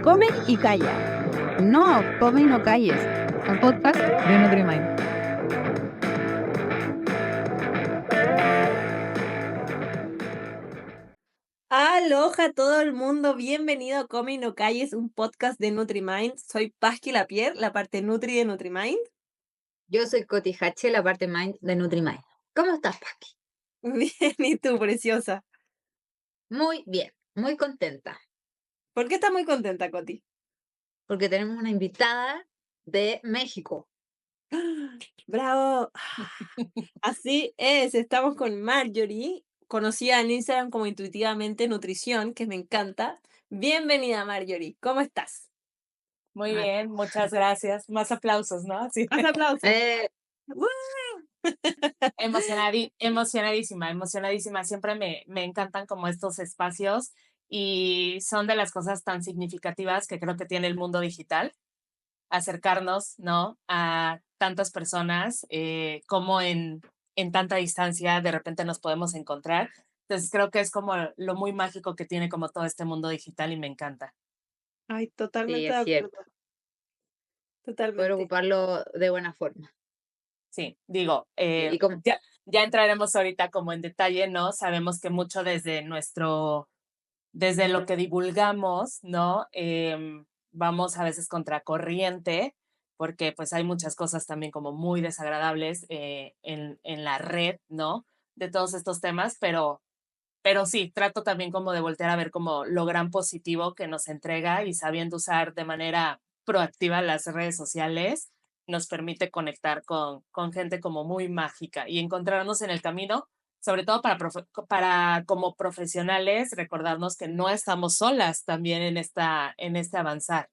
Come y calla. No, come y no calles. Un podcast de NutriMind. Aloha a todo el mundo, bienvenido a Come y no calles, un podcast de NutriMind. Soy Pasqui Lapierre, la parte Nutri de NutriMind. Yo soy Coti H, la parte Mind de NutriMind. ¿Cómo estás, Paqui? Bien, ¿y tú, preciosa? Muy bien, muy contenta, ¿Por qué estás muy contenta, Coti? porque tenemos una invitada de México. ¡Bravo! Así es, estamos con Marjorie, conocida en Instagram como Intuitivamente Nutrición, que me encanta. Bienvenida, Marjorie, ¿cómo estás? Muy Ah, bien, muchas gracias. Más aplausos, ¿no? Sí. Más aplausos. eh, ¡Woo! Emocionadísima. Siempre me encantan como estos espacios y son de las cosas tan significativas que creo que tiene el mundo digital, acercarnos, ¿no? A tantas personas, como en tanta distancia de repente nos podemos encontrar. Entonces creo que es como lo muy mágico que tiene como todo este mundo digital y me encanta. Ay, sí, totalmente es de cierto. acuerdo, Poder totalmente. ocuparlo de buena forma. Sí, digo, Y como, ya entraremos ahorita como en detalle, ¿no? Sabemos que mucho desde lo que divulgamos, ¿no? Vamos a veces contracorriente, porque pues hay muchas cosas también como muy desagradables en la red, ¿no? De todos estos temas, pero sí, trato también como de voltear a ver como lo gran positivo que nos entrega y sabiendo usar de manera proactiva las redes sociales, nos permite conectar con gente como muy mágica y encontrarnos en el camino, sobre todo para como profesionales, recordarnos que no estamos solas también en este avanzar.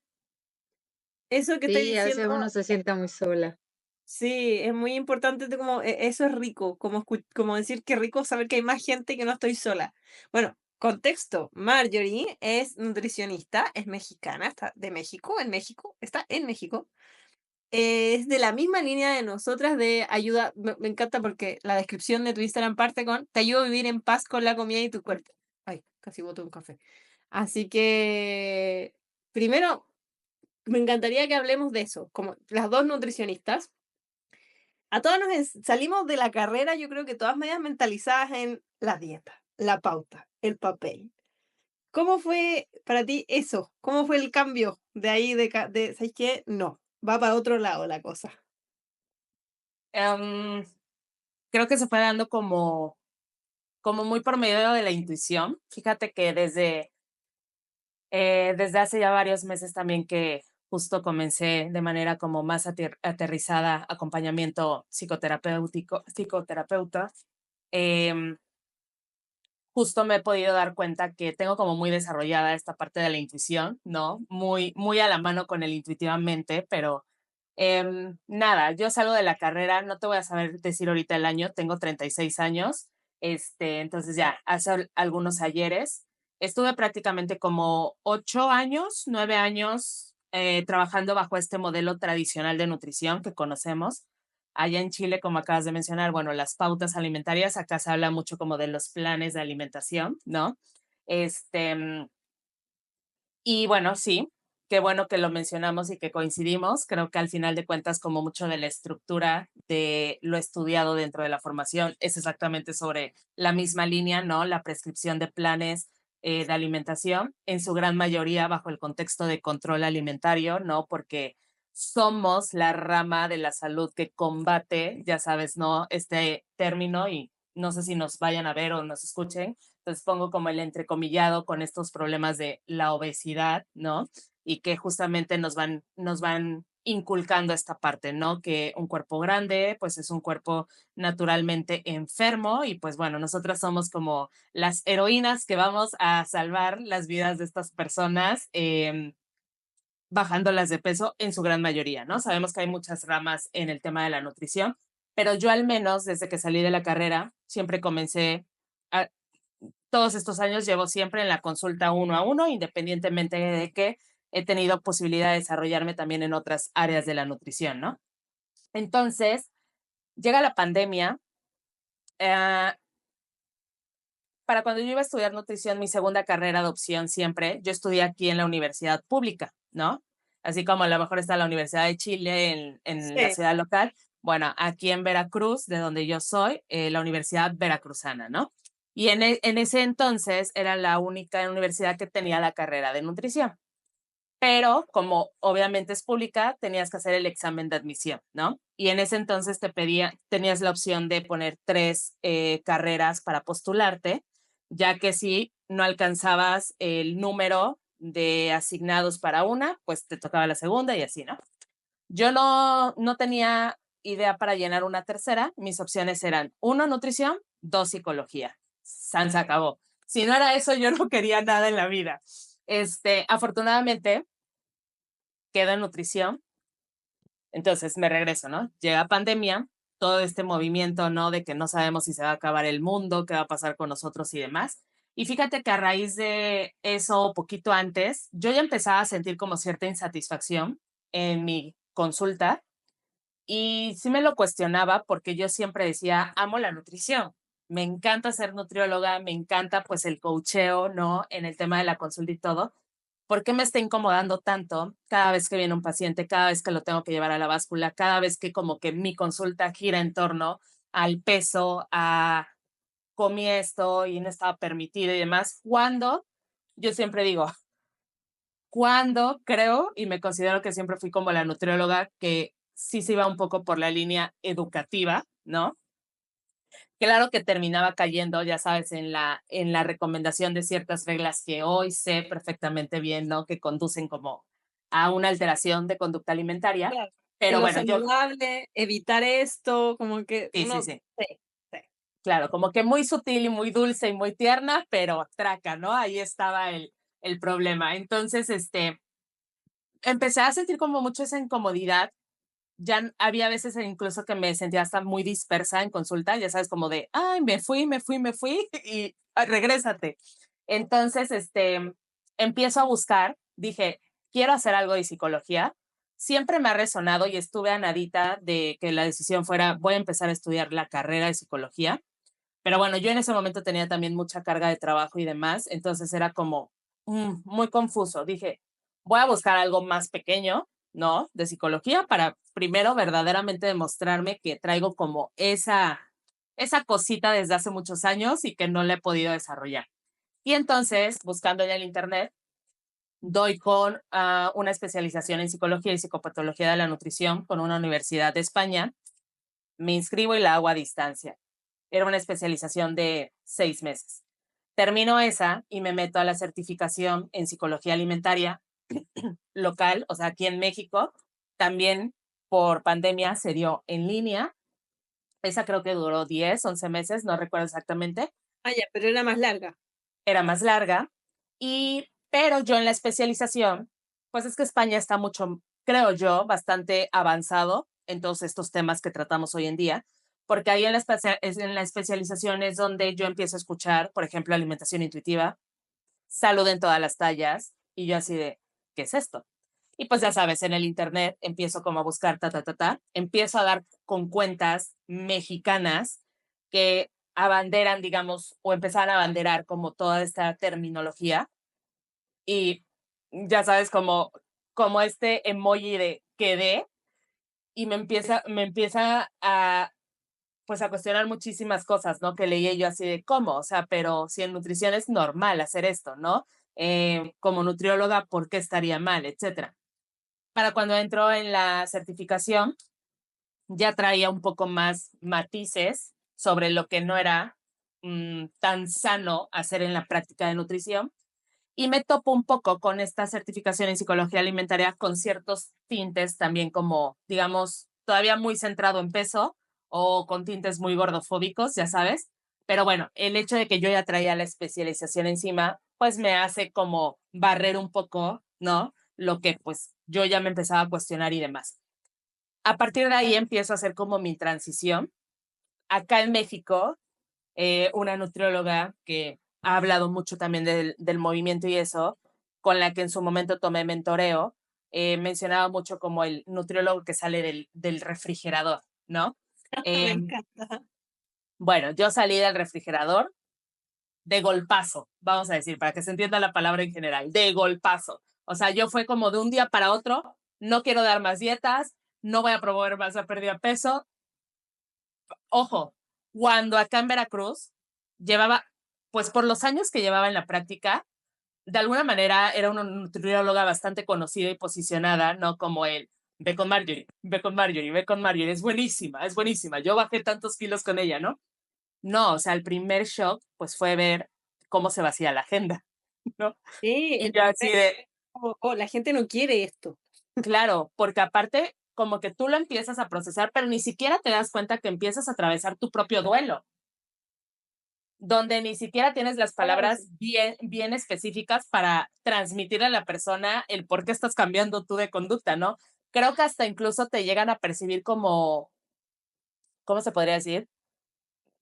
Eso que estoy sí, a veces diciendo, uno se siente muy sola. sí, es muy importante como eso es rico, como decir que rico saber que hay más gente y que no estoy sola. Bueno, contexto, Marjorie es nutricionista, es mexicana, está de México, en México, está en México. Es de la misma línea de nosotras de ayuda, me encanta porque la descripción de tu Instagram parte con te ayudo a vivir en paz con la comida y tu cuerpo. Ay, casi boto un café. Así que, primero, me encantaría que hablemos de eso, como las dos nutricionistas. A todas salimos de la carrera, yo creo que todas medias mentalizadas en la dieta, la pauta, el papel. ¿Cómo fue para ti eso? ¿Cómo fue el cambio de ahí ¿sabes qué? No, va para otro lado la cosa. Em, Creo que se fue dando como muy por medio de la intuición. Fíjate que desde hace ya varios meses también que justo comencé de manera como más aterrizada acompañamiento psicoterapeuta, em, justo me he podido dar cuenta que tengo como muy desarrollada esta parte de la intuición, ¿no? Muy a la mano con el intuitivamente, pero nada, yo salgo de la carrera, no te voy a saber decir ahorita el año, tengo 36 años, entonces ya hace algunos ayeres, estuve prácticamente como 8 años, 9 años trabajando bajo este modelo tradicional de nutrición que conocemos. Allá en Chile, como acabas de mencionar, bueno, las pautas alimentarias, acá se habla mucho como de los planes de alimentación, ¿no? Este, mm, y bueno, sí, qué bueno que lo mencionamos y que coincidimos. Creo que al final de cuentas, como mucho de la estructura de lo estudiado dentro de la formación, es exactamente sobre la misma línea, ¿no? La prescripción de planes de alimentación, en su gran mayoría bajo el contexto de control alimentario, ¿no? Porque somos la rama de la salud que combate, ya sabes, ¿no? Este término y no sé si nos vayan a ver o nos escuchen, entonces pongo como el entrecomillado con estos problemas de la obesidad, ¿no? Y que justamente nos van inculcando esta parte, ¿no? Que un cuerpo grande, pues es un cuerpo naturalmente enfermo y pues bueno, nosotras somos como las heroínas que vamos a salvar las vidas de estas personas, bajándolas de peso en su gran mayoría, ¿no? Sabemos que hay muchas ramas en el tema de la nutrición, pero yo al menos desde que salí de la carrera siempre comencé a, todos estos años llevo siempre en la consulta uno a uno, independientemente de que he tenido posibilidad de desarrollarme también en otras áreas de la nutrición, ¿no? Entonces, llega la pandemia, eh, para cuando yo iba a estudiar nutrición, mi segunda carrera de opción siempre, yo estudié aquí en la universidad pública, ¿no? Así como a lo mejor está la Universidad de Chile en la Sí. ciudad local. Bueno, aquí en Veracruz, de donde yo soy, la Universidad Veracruzana, ¿no? Y en ese entonces era la única universidad que tenía la carrera de nutrición. Pero como obviamente es pública, tenías que hacer el examen de admisión, ¿no? Y en ese entonces tenías la opción de poner 3 carreras para postularte, ya que si no alcanzabas el número de asignados para una, pues te tocaba la segunda y así, ¿no? Yo no tenía idea para llenar una tercera, mis opciones eran 1, nutrición, 2, psicología. San se acabó. Si no era eso, yo no quería nada en la vida. Afortunadamente, quedo en nutrición, entonces me regreso, ¿no? Llega pandemia, todo este movimiento, ¿no? De que no sabemos si se va a acabar el mundo, qué va a pasar con nosotros y demás. Y fíjate que a raíz de eso, poquito antes, yo ya empezaba a sentir como cierta insatisfacción en mi consulta y sí me lo cuestionaba porque yo siempre decía, amo la nutrición, me encanta ser nutrióloga, me encanta pues el coacheo, ¿no? En el tema de la consulta y todo. ¿Por qué me está incomodando tanto cada vez que viene un paciente, cada vez que lo tengo que llevar a la báscula, cada vez que como que mi consulta gira en torno al peso, a comí esto y no estaba permitido y demás? Cuando yo siempre digo, cuando creo y me considero que siempre fui como la nutrióloga que sí se iba un poco por la línea educativa, ¿no? Claro que terminaba cayendo, ya sabes, en la recomendación de ciertas reglas que hoy sé perfectamente bien, ¿no? Que conducen como a una alteración de conducta alimentaria. Claro. Pero En lo bueno, yo, saludable, evitar esto, como que sí, sí, uno, sí, sí, sí. claro, como que muy sutil y muy dulce y muy tierna, pero traca, ¿no? Ahí estaba el problema. Entonces, empecé a sentir como mucho esa incomodidad. Había veces incluso que me sentía hasta muy dispersa en consulta, ya sabes, como de, ay, me fui y regrésate. Entonces, empiezo a buscar, dije, quiero hacer algo de psicología. Siempre me ha resonado y estuve a nadita de que la decisión fuera, voy a empezar a estudiar la carrera de psicología. Pero bueno, yo en ese momento tenía también mucha carga de trabajo y demás, entonces era como muy confuso. Dije, voy a buscar algo más pequeño, ¿no? De psicología para primero verdaderamente demostrarme que traigo como esa cosita desde hace muchos años y que no la he podido desarrollar. Y entonces, buscando en el internet, doy con una especialización en psicología y psicopatología de la nutrición con una universidad de España. Me inscribo y la hago a distancia. Era una especialización de 6 meses. Termino esa y me meto a la certificación en psicología alimentaria local, o sea, aquí en México. También por pandemia se dio en línea. Esa creo que duró 10, 11 meses, no recuerdo exactamente. Ah, ya, pero era más larga. Era más larga. Pero yo en la especialización, pues es que España está mucho, creo yo, bastante avanzado en todos estos temas que tratamos hoy en día, porque ahí en la especialización es donde yo empiezo a escuchar, por ejemplo, alimentación intuitiva, salud en todas las tallas, y yo así de, ¿qué es esto? Y pues ya sabes, en el internet empiezo como a buscar, empiezo a dar con cuentas mexicanas que abanderan, digamos, o empezaron a abanderar como toda esta terminología y ya sabes, como este emoji de quedé y me empieza pues a cuestionar muchísimas cosas, ¿no? Que leí yo así de cómo, o sea, pero si en nutrición es normal hacer esto, ¿no? Como nutrióloga, ¿por qué estaría mal? Etcétera. Para cuando entró en la certificación, ya traía un poco más matices sobre lo que no era tan sano hacer en la práctica de nutrición y me topo un poco con esta certificación en psicología alimentaria con ciertos tintes también como, digamos, todavía muy centrado en peso o con tintes muy gordofóbicos, ya sabes. Pero bueno, el hecho de que yo ya traía la especialización encima, pues me hace como barrer un poco, ¿no? Lo que pues yo ya me empezaba a cuestionar y demás. A partir de ahí empiezo a hacer como mi transición. Acá en México, una nutrióloga que ha hablado mucho también del movimiento y eso, con la que en su momento tomé mentoreo, mencionaba mucho como el nutriólogo que sale del refrigerador, ¿no? Me Eh, encanta. bueno, yo salí del refrigerador, de golpazo, vamos a decir, para que se entienda la palabra en general, de golpazo. O sea, yo fue como de un día para otro, no quiero dar más dietas, no voy a promover más la pérdida de peso. Ojo, cuando acá en Veracruz llevaba, pues por los años que llevaba en la práctica, de alguna manera era una nutrióloga bastante conocida y posicionada, ¿no? Como el, ve con Marjorie, ve con Marjorie, ve con Marjorie, es buenísima, yo bajé tantos kilos con ella, ¿no? No, o sea, el primer shock, pues fue ver cómo se vacía la agenda, ¿no? Y yo así de, La gente no quiere esto. claro, porque aparte, como que tú lo empiezas a procesar, pero ni siquiera te das cuenta que empiezas a atravesar tu propio duelo, donde ni siquiera tienes las palabras bien específicas para transmitir a la persona el por qué estás cambiando tú de conducta, ¿no? Creo que hasta incluso te llegan a percibir como, ¿cómo se podría decir?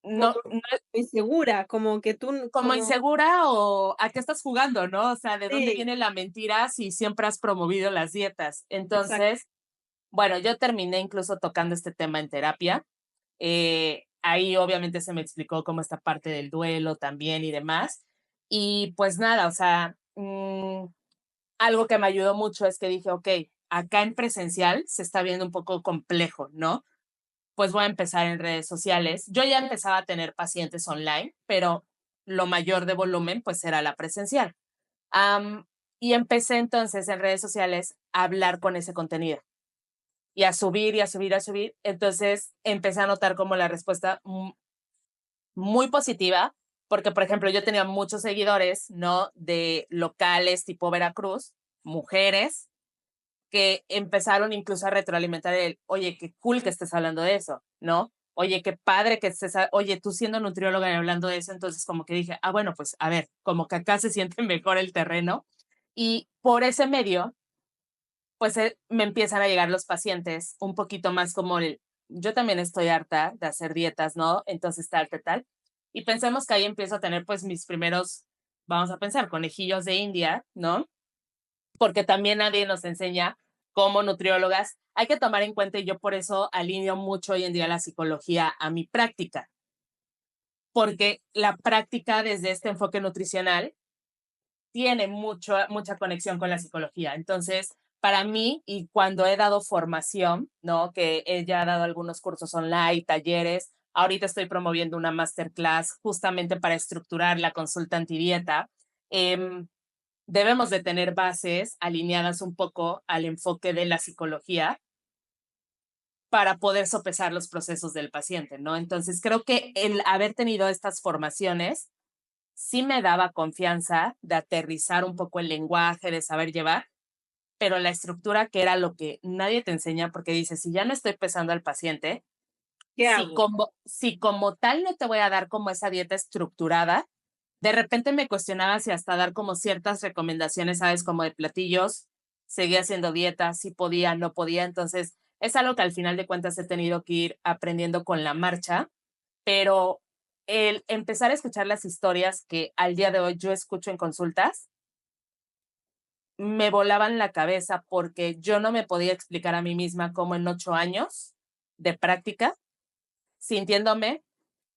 No, no Insegura, como que tú, como insegura o a qué estás jugando, ¿no? O sea, ¿de dónde Sí. viene la mentira si siempre has promovido las dietas? Exacto. Entonces, bueno, yo terminé incluso tocando este tema en terapia. Ahí obviamente se me explicó cómo esta parte del duelo también y demás. Y pues nada, o sea, algo que me ayudó mucho es que dije, ok, acá en presencial se está viendo un poco complejo, ¿no? Pues voy a empezar en redes sociales. Yo ya empezaba a tener pacientes online, pero lo mayor de volumen pues era la presencial. Y empecé entonces en redes sociales a hablar con ese contenido y a subir y a subir, a subir. Entonces empecé a notar como la respuesta muy positiva, porque por ejemplo yo tenía muchos seguidores, ¿no? De locales tipo Veracruz, mujeres, que empezaron incluso a retroalimentar el, oye, qué cool que estés hablando de eso, ¿no? Oye, qué padre que estés, oye, tú siendo nutrióloga y hablando de eso, entonces como que dije, ah, bueno, pues a ver, como que acá se siente mejor el terreno. Y por ese medio, pues me empiezan a llegar los pacientes un poquito más como el, yo también estoy harta de hacer dietas, ¿no? Entonces tal. Y pensemos que ahí empiezo a tener pues mis primeros, vamos a pensar, conejillos de India, ¿no? Porque también nadie nos enseña como nutriólogas. Hay que tomar en cuenta, y yo por eso alineo mucho hoy en día la psicología a mi práctica, porque la práctica desde este enfoque nutricional tiene mucha conexión con la psicología. Entonces, para mí, y cuando he dado formación, ¿no? Que he ya dado algunos cursos online, talleres, ahorita estoy promoviendo una masterclass justamente para estructurar la consulta antidieta. Debemos de tener bases alineadas un poco al enfoque de la psicología para poder sopesar los procesos del paciente, ¿no? Entonces, creo que el haber tenido estas formaciones sí me daba confianza de aterrizar un poco el lenguaje, de saber llevar, pero la estructura, que era lo que nadie te enseña, porque dices, si ya no estoy pesando al paciente, si como tal no te voy a dar como esa dieta estructurada, de repente me cuestionaba si hasta dar como ciertas recomendaciones, ¿sabes? Como de platillos, seguía haciendo dieta, si podía, no podía. Entonces, es algo que al final de cuentas he tenido que ir aprendiendo con la marcha, pero el empezar a escuchar las historias que al día de hoy yo escucho en consultas, me volaban la cabeza porque yo no me podía explicar a mí misma cómo en 8 años de práctica, sintiéndome,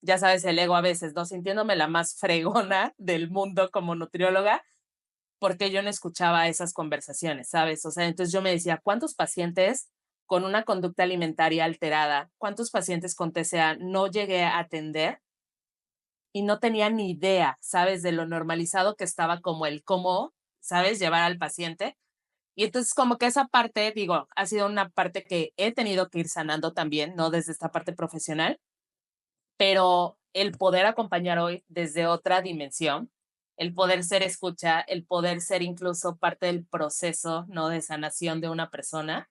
ya sabes, el ego a veces, ¿no? Sintiéndome la más fregona del mundo como nutrióloga, porque yo no escuchaba esas conversaciones, ¿sabes? O sea, entonces yo me decía, ¿cuántos pacientes con una conducta alimentaria alterada, cuántos pacientes con TCA no llegué a atender y no tenía ni idea, ¿sabes? De lo normalizado que estaba como el cómo, ¿sabes? Llevar al paciente. Y entonces como que esa parte, digo, ha sido una parte que he tenido que ir sanando también, ¿no? Desde esta parte profesional, pero el poder acompañar hoy desde otra dimensión, el poder ser escucha, el poder ser incluso parte del proceso, ¿no? De sanación de una persona,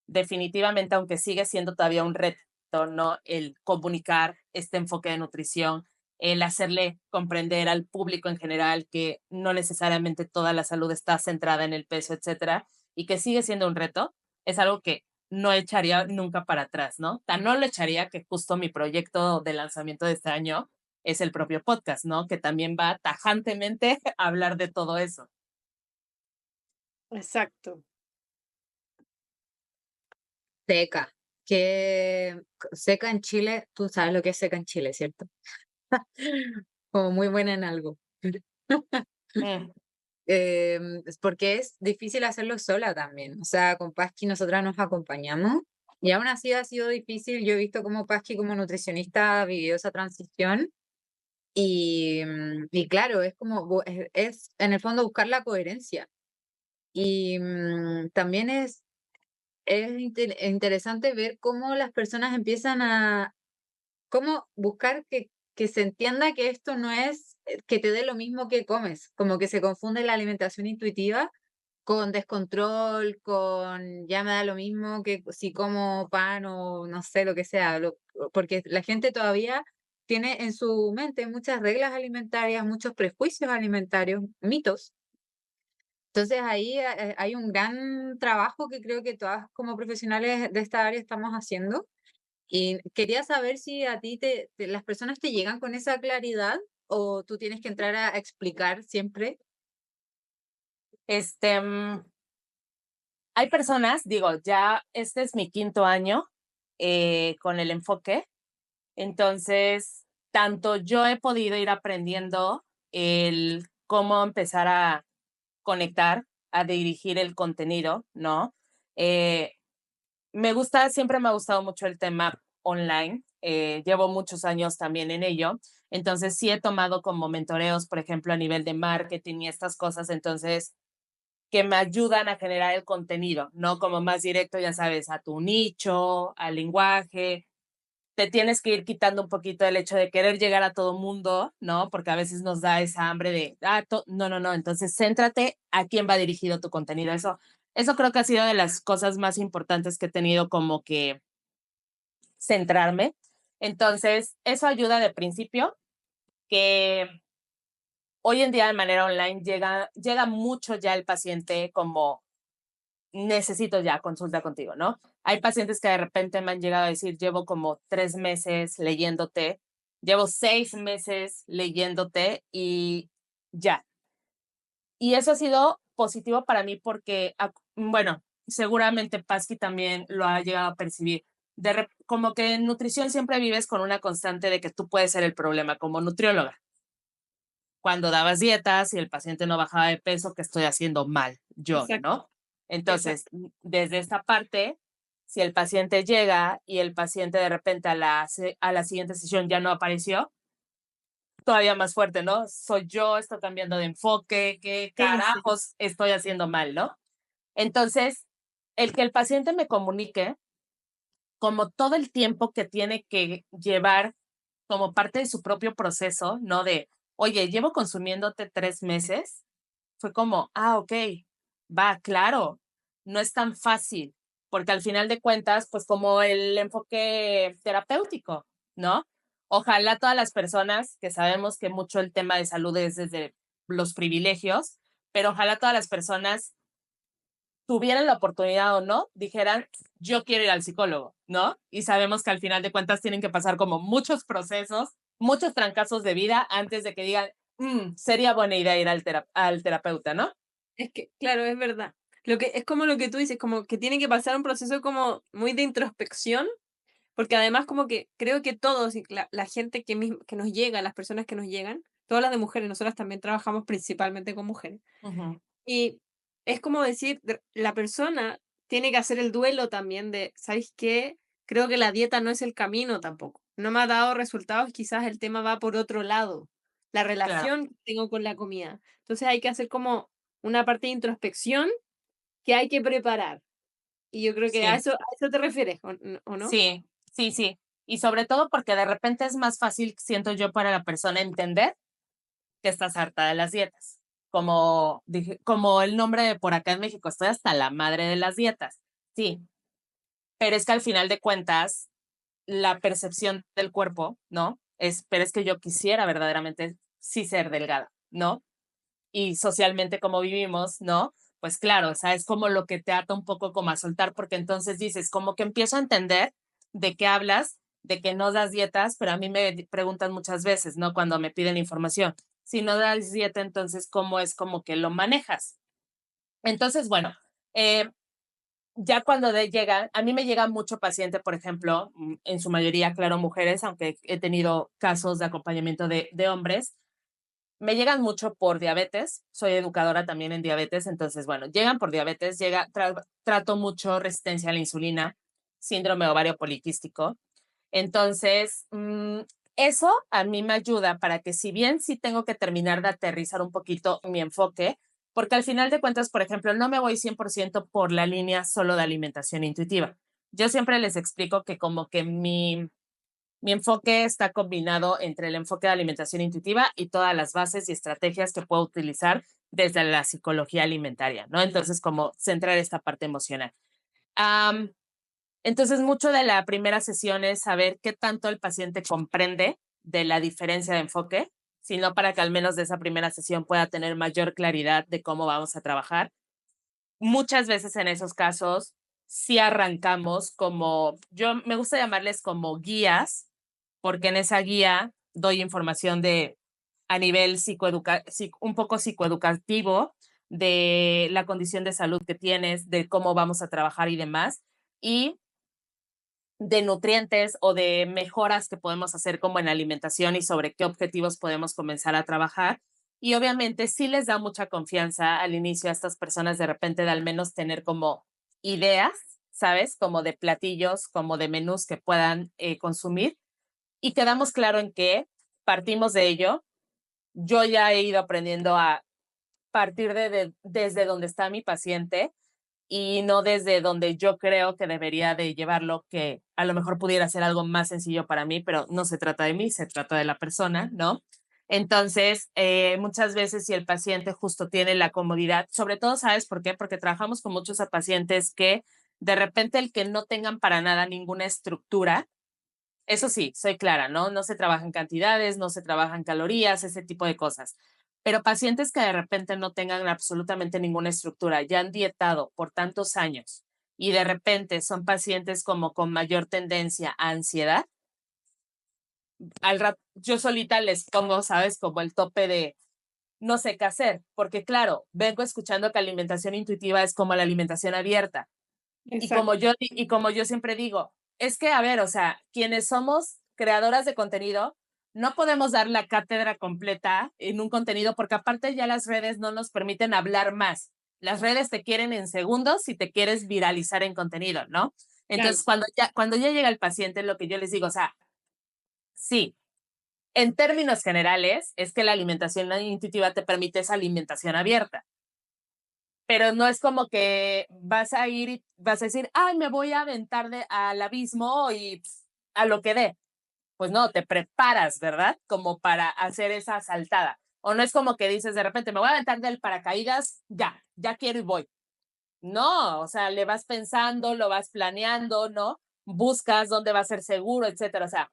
definitivamente, aunque sigue siendo todavía un reto, ¿no? El comunicar este enfoque de nutrición, el hacerle comprender al público en general que no necesariamente toda la salud está centrada en el peso, etcétera, y que sigue siendo un reto, es algo que no echaría nunca para atrás, ¿no? Tan no lo echaría que justo mi proyecto de lanzamiento de este año es el propio podcast, ¿no? Que también va tajantemente a hablar de todo eso. Exacto. Seca. Que seca en Chile, tú sabes lo que es seca en Chile, ¿cierto? como muy buena en algo. Mm. Es porque es difícil hacerlo sola también. O sea, con Pasqui nosotras nos acompañamos y aún así ha sido difícil. Yo he visto cómo Pasqui como nutricionista vivió esa transición y claro, es como, es en el fondo buscar la coherencia. Y también es interesante ver cómo las personas empiezan a, cómo buscar que se entienda que esto no es que te dé lo mismo que comes, como que se confunde la alimentación intuitiva con descontrol, con ya me da lo mismo que si como pan o no sé lo que sea, porque la gente todavía tiene en su mente muchas reglas alimentarias, muchos prejuicios alimentarios, mitos. Entonces ahí hay un gran trabajo que creo que todas como profesionales de esta área estamos haciendo. Y quería saber si a ti las personas te llegan con esa claridad o tú tienes que entrar a explicar siempre. Este, mm, Hay personas, digo, ya este es mi 5º año con el enfoque, entonces tanto yo he podido ir aprendiendo el cómo empezar a conectar, a dirigir el contenido, ¿no? Eh, siempre me ha gustado mucho el tema online, llevo muchos años también en ello, entonces sí he tomado como mentoreos, por ejemplo, a nivel de marketing y estas cosas, entonces que me ayudan a generar el contenido, ¿no? Como más directo, ya sabes, a tu nicho, al lenguaje. Te tienes que ir quitando un poquito el hecho de querer llegar a todo mundo, ¿no? Porque a veces nos da esa hambre de, no, no, no. Entonces, céntrate a quién va dirigido tu contenido. Eso creo que ha sido de las cosas más importantes que he tenido como que centrarme. Entonces, eso ayuda de principio, que hoy en día de manera online llega mucho ya el paciente como necesito ya consulta contigo, ¿no? Hay pacientes que de repente me han llegado a decir, llevo como 3 meses leyéndote, llevo 6 meses leyéndote y ya. Y eso ha sido positivo para mí porque, bueno, seguramente Pasqui también lo ha llegado a percibir. Como que en nutrición siempre vives con una constante de que tú puedes ser el problema como nutrióloga. Cuando dabas dietas y el paciente no bajaba de peso, ¿qué estoy haciendo mal yo, Exacto, no? Entonces, exacto. desde esta parte, si el paciente llega y el paciente de repente a la siguiente sesión ya no apareció, todavía más fuerte, ¿no? Soy yo, estoy cambiando de enfoque, ¿qué Sí, sí. carajos estoy haciendo mal, no? Entonces, el que el paciente me comunique como todo el tiempo que tiene que llevar como parte de su propio proceso, ¿no? De, oye, llevo consumiéndote 3 meses, fue como, ok, va, claro, no es tan fácil, porque al final de cuentas, pues como el enfoque terapéutico, ¿no? Ojalá todas las personas que sabemos que mucho el tema de salud es desde los privilegios, pero ojalá todas las personas tuvieran la oportunidad o no, dijeran, yo quiero ir al psicólogo, ¿no? Y sabemos que al final de cuentas tienen que pasar como muchos procesos, muchos trancazos de vida antes de que digan, sería buena idea ir al terapeuta, ¿no? Es que, claro, es verdad. Lo que es como lo que tú dices, como que tiene que pasar un proceso como muy de introspección, porque además como que creo que todos, y la gente que nos llega, las personas que nos llegan, todas las de mujeres, nosotras también trabajamos principalmente con mujeres. Ujú. Y es como decir, la persona tiene que hacer el duelo también de, ¿sabes qué? Creo que la dieta no es el camino tampoco. No me ha dado resultados, quizás el tema va por otro lado. La Claro, relación que tengo con la comida. Entonces hay que hacer como una parte de introspección que hay que preparar. Y yo creo que sí, a eso te refieres, o no? sí, sí, sí. Y sobre todo porque de repente es más fácil, siento yo, para la persona entender que estás harta de las dietas. Como el nombre de por acá en México, estoy hasta la madre de las dietas. Sí, pero es que al final de cuentas, la percepción del cuerpo, ¿no? Pero es que yo quisiera verdaderamente sí ser delgada, ¿no? Y socialmente como vivimos, ¿no? Pues claro, o sea, es como lo que te ata un poco como a soltar, porque entonces dices, como que empiezo a entender de qué hablas, de que no das dietas, pero a mí me preguntan muchas veces, ¿no? Cuando me piden información, si no das dieta, entonces, ¿cómo es como que lo manejas? Entonces, bueno, eh, ya cuando llegan, a mí me llega mucho paciente, por ejemplo, en su mayoría, claro, mujeres, aunque he tenido casos de acompañamiento de hombres, me llegan mucho por diabetes, soy educadora también en diabetes, entonces, bueno, llegan por diabetes, trato mucho resistencia a la insulina, síndrome ovario poliquístico. Entonces, eso a mí me ayuda para que si bien sí tengo que terminar de aterrizar un poquito mi enfoque, porque al final de cuentas, por ejemplo, no me voy 100% por la línea solo de alimentación intuitiva. Yo siempre les explico que como que mi enfoque está combinado entre el enfoque de alimentación intuitiva y todas las bases y estrategias que puedo utilizar desde la psicología alimentaria, ¿no? Entonces, como centrar esta parte emocional. Entonces, mucho de la primera sesión es saber qué tanto el paciente comprende de la diferencia de enfoque, sino para que al menos de esa primera sesión pueda tener mayor claridad de cómo vamos a trabajar. Muchas veces en esos casos sí arrancamos como, yo me gusta llamarles como guías, porque en esa guía doy información de a nivel un poco psicoeducativo de la condición de salud que tienes, de cómo vamos a trabajar y demás, y de nutrientes o de mejoras que podemos hacer como en alimentación y sobre qué objetivos podemos comenzar a trabajar. Y obviamente sí les da mucha confianza al inicio a estas personas de repente de al menos tener como ideas, ¿sabes? Como de platillos, como de menús que puedan consumir. Y quedamos claro en que partimos de ello. Yo ya he ido aprendiendo a partir desde donde está mi paciente y no desde donde yo creo que debería de llevarlo, que a lo mejor pudiera ser algo más sencillo para mí, pero no se trata de mí, se trata de la persona, ¿no? Entonces, muchas veces si el paciente justo tiene la comodidad, sobre todo, ¿sabes por qué? Porque trabajamos con muchos pacientes que de repente el que no tengan para nada ninguna estructura, eso sí, soy clara, ¿no? No se trabaja en cantidades, no se trabaja en calorías, ese tipo de cosas. Pero pacientes que de repente no tengan absolutamente ninguna estructura, ya han dietado por tantos años y de repente son pacientes como con mayor tendencia a ansiedad, yo solita les pongo, ¿sabes? Como el tope de no sé qué hacer, porque claro, vengo escuchando que alimentación intuitiva es como la alimentación abierta. Exacto. Y como yo siempre digo, es que, a ver, o sea, quienes somos creadoras de contenido, no podemos dar la cátedra completa en un contenido porque aparte ya las redes no nos permiten hablar más. Las redes te quieren en segundos si te quieres viralizar en contenido, ¿no? Entonces, cuando ya llega el paciente, lo que yo les digo, o sea, sí, en términos generales, es que la alimentación intuitiva te permite esa alimentación abierta, pero no es como que vas a ir y vas a decir, ay, me voy a aventar al abismo y a lo que dé. Pues no, te preparas, ¿verdad? Como para hacer esa saltada. O no es como que dices de repente, me voy a aventar del paracaídas, ya quiero y voy. No, o sea, le vas pensando, lo vas planeando, ¿no? Buscas dónde va a ser seguro, etcétera. O sea,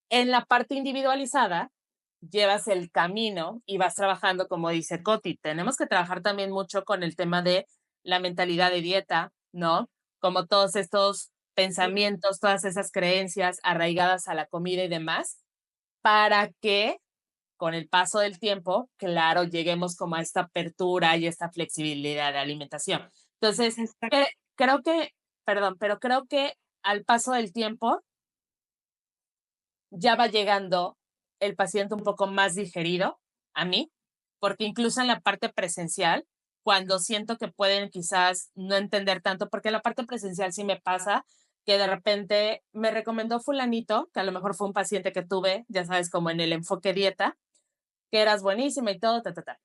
en la parte individualizada, llevas el camino y vas trabajando, como dice Coti. Tenemos que trabajar también mucho con el tema de la mentalidad de dieta, ¿no? Como todos estos pensamientos, todas esas creencias arraigadas a la comida y demás, para que con el paso del tiempo, claro, lleguemos como a esta apertura y esta flexibilidad de alimentación. Entonces, creo que, perdón, pero creo que al paso del tiempo ya va llegando el paciente un poco más digerido a mí, porque incluso en la parte presencial, cuando siento que pueden quizás no entender tanto, porque en la parte presencial sí me pasa que de repente me recomendó fulanito, que a lo mejor fue un paciente que tuve, ya sabes, como en el enfoque dieta, que eras buenísima y todo, ta.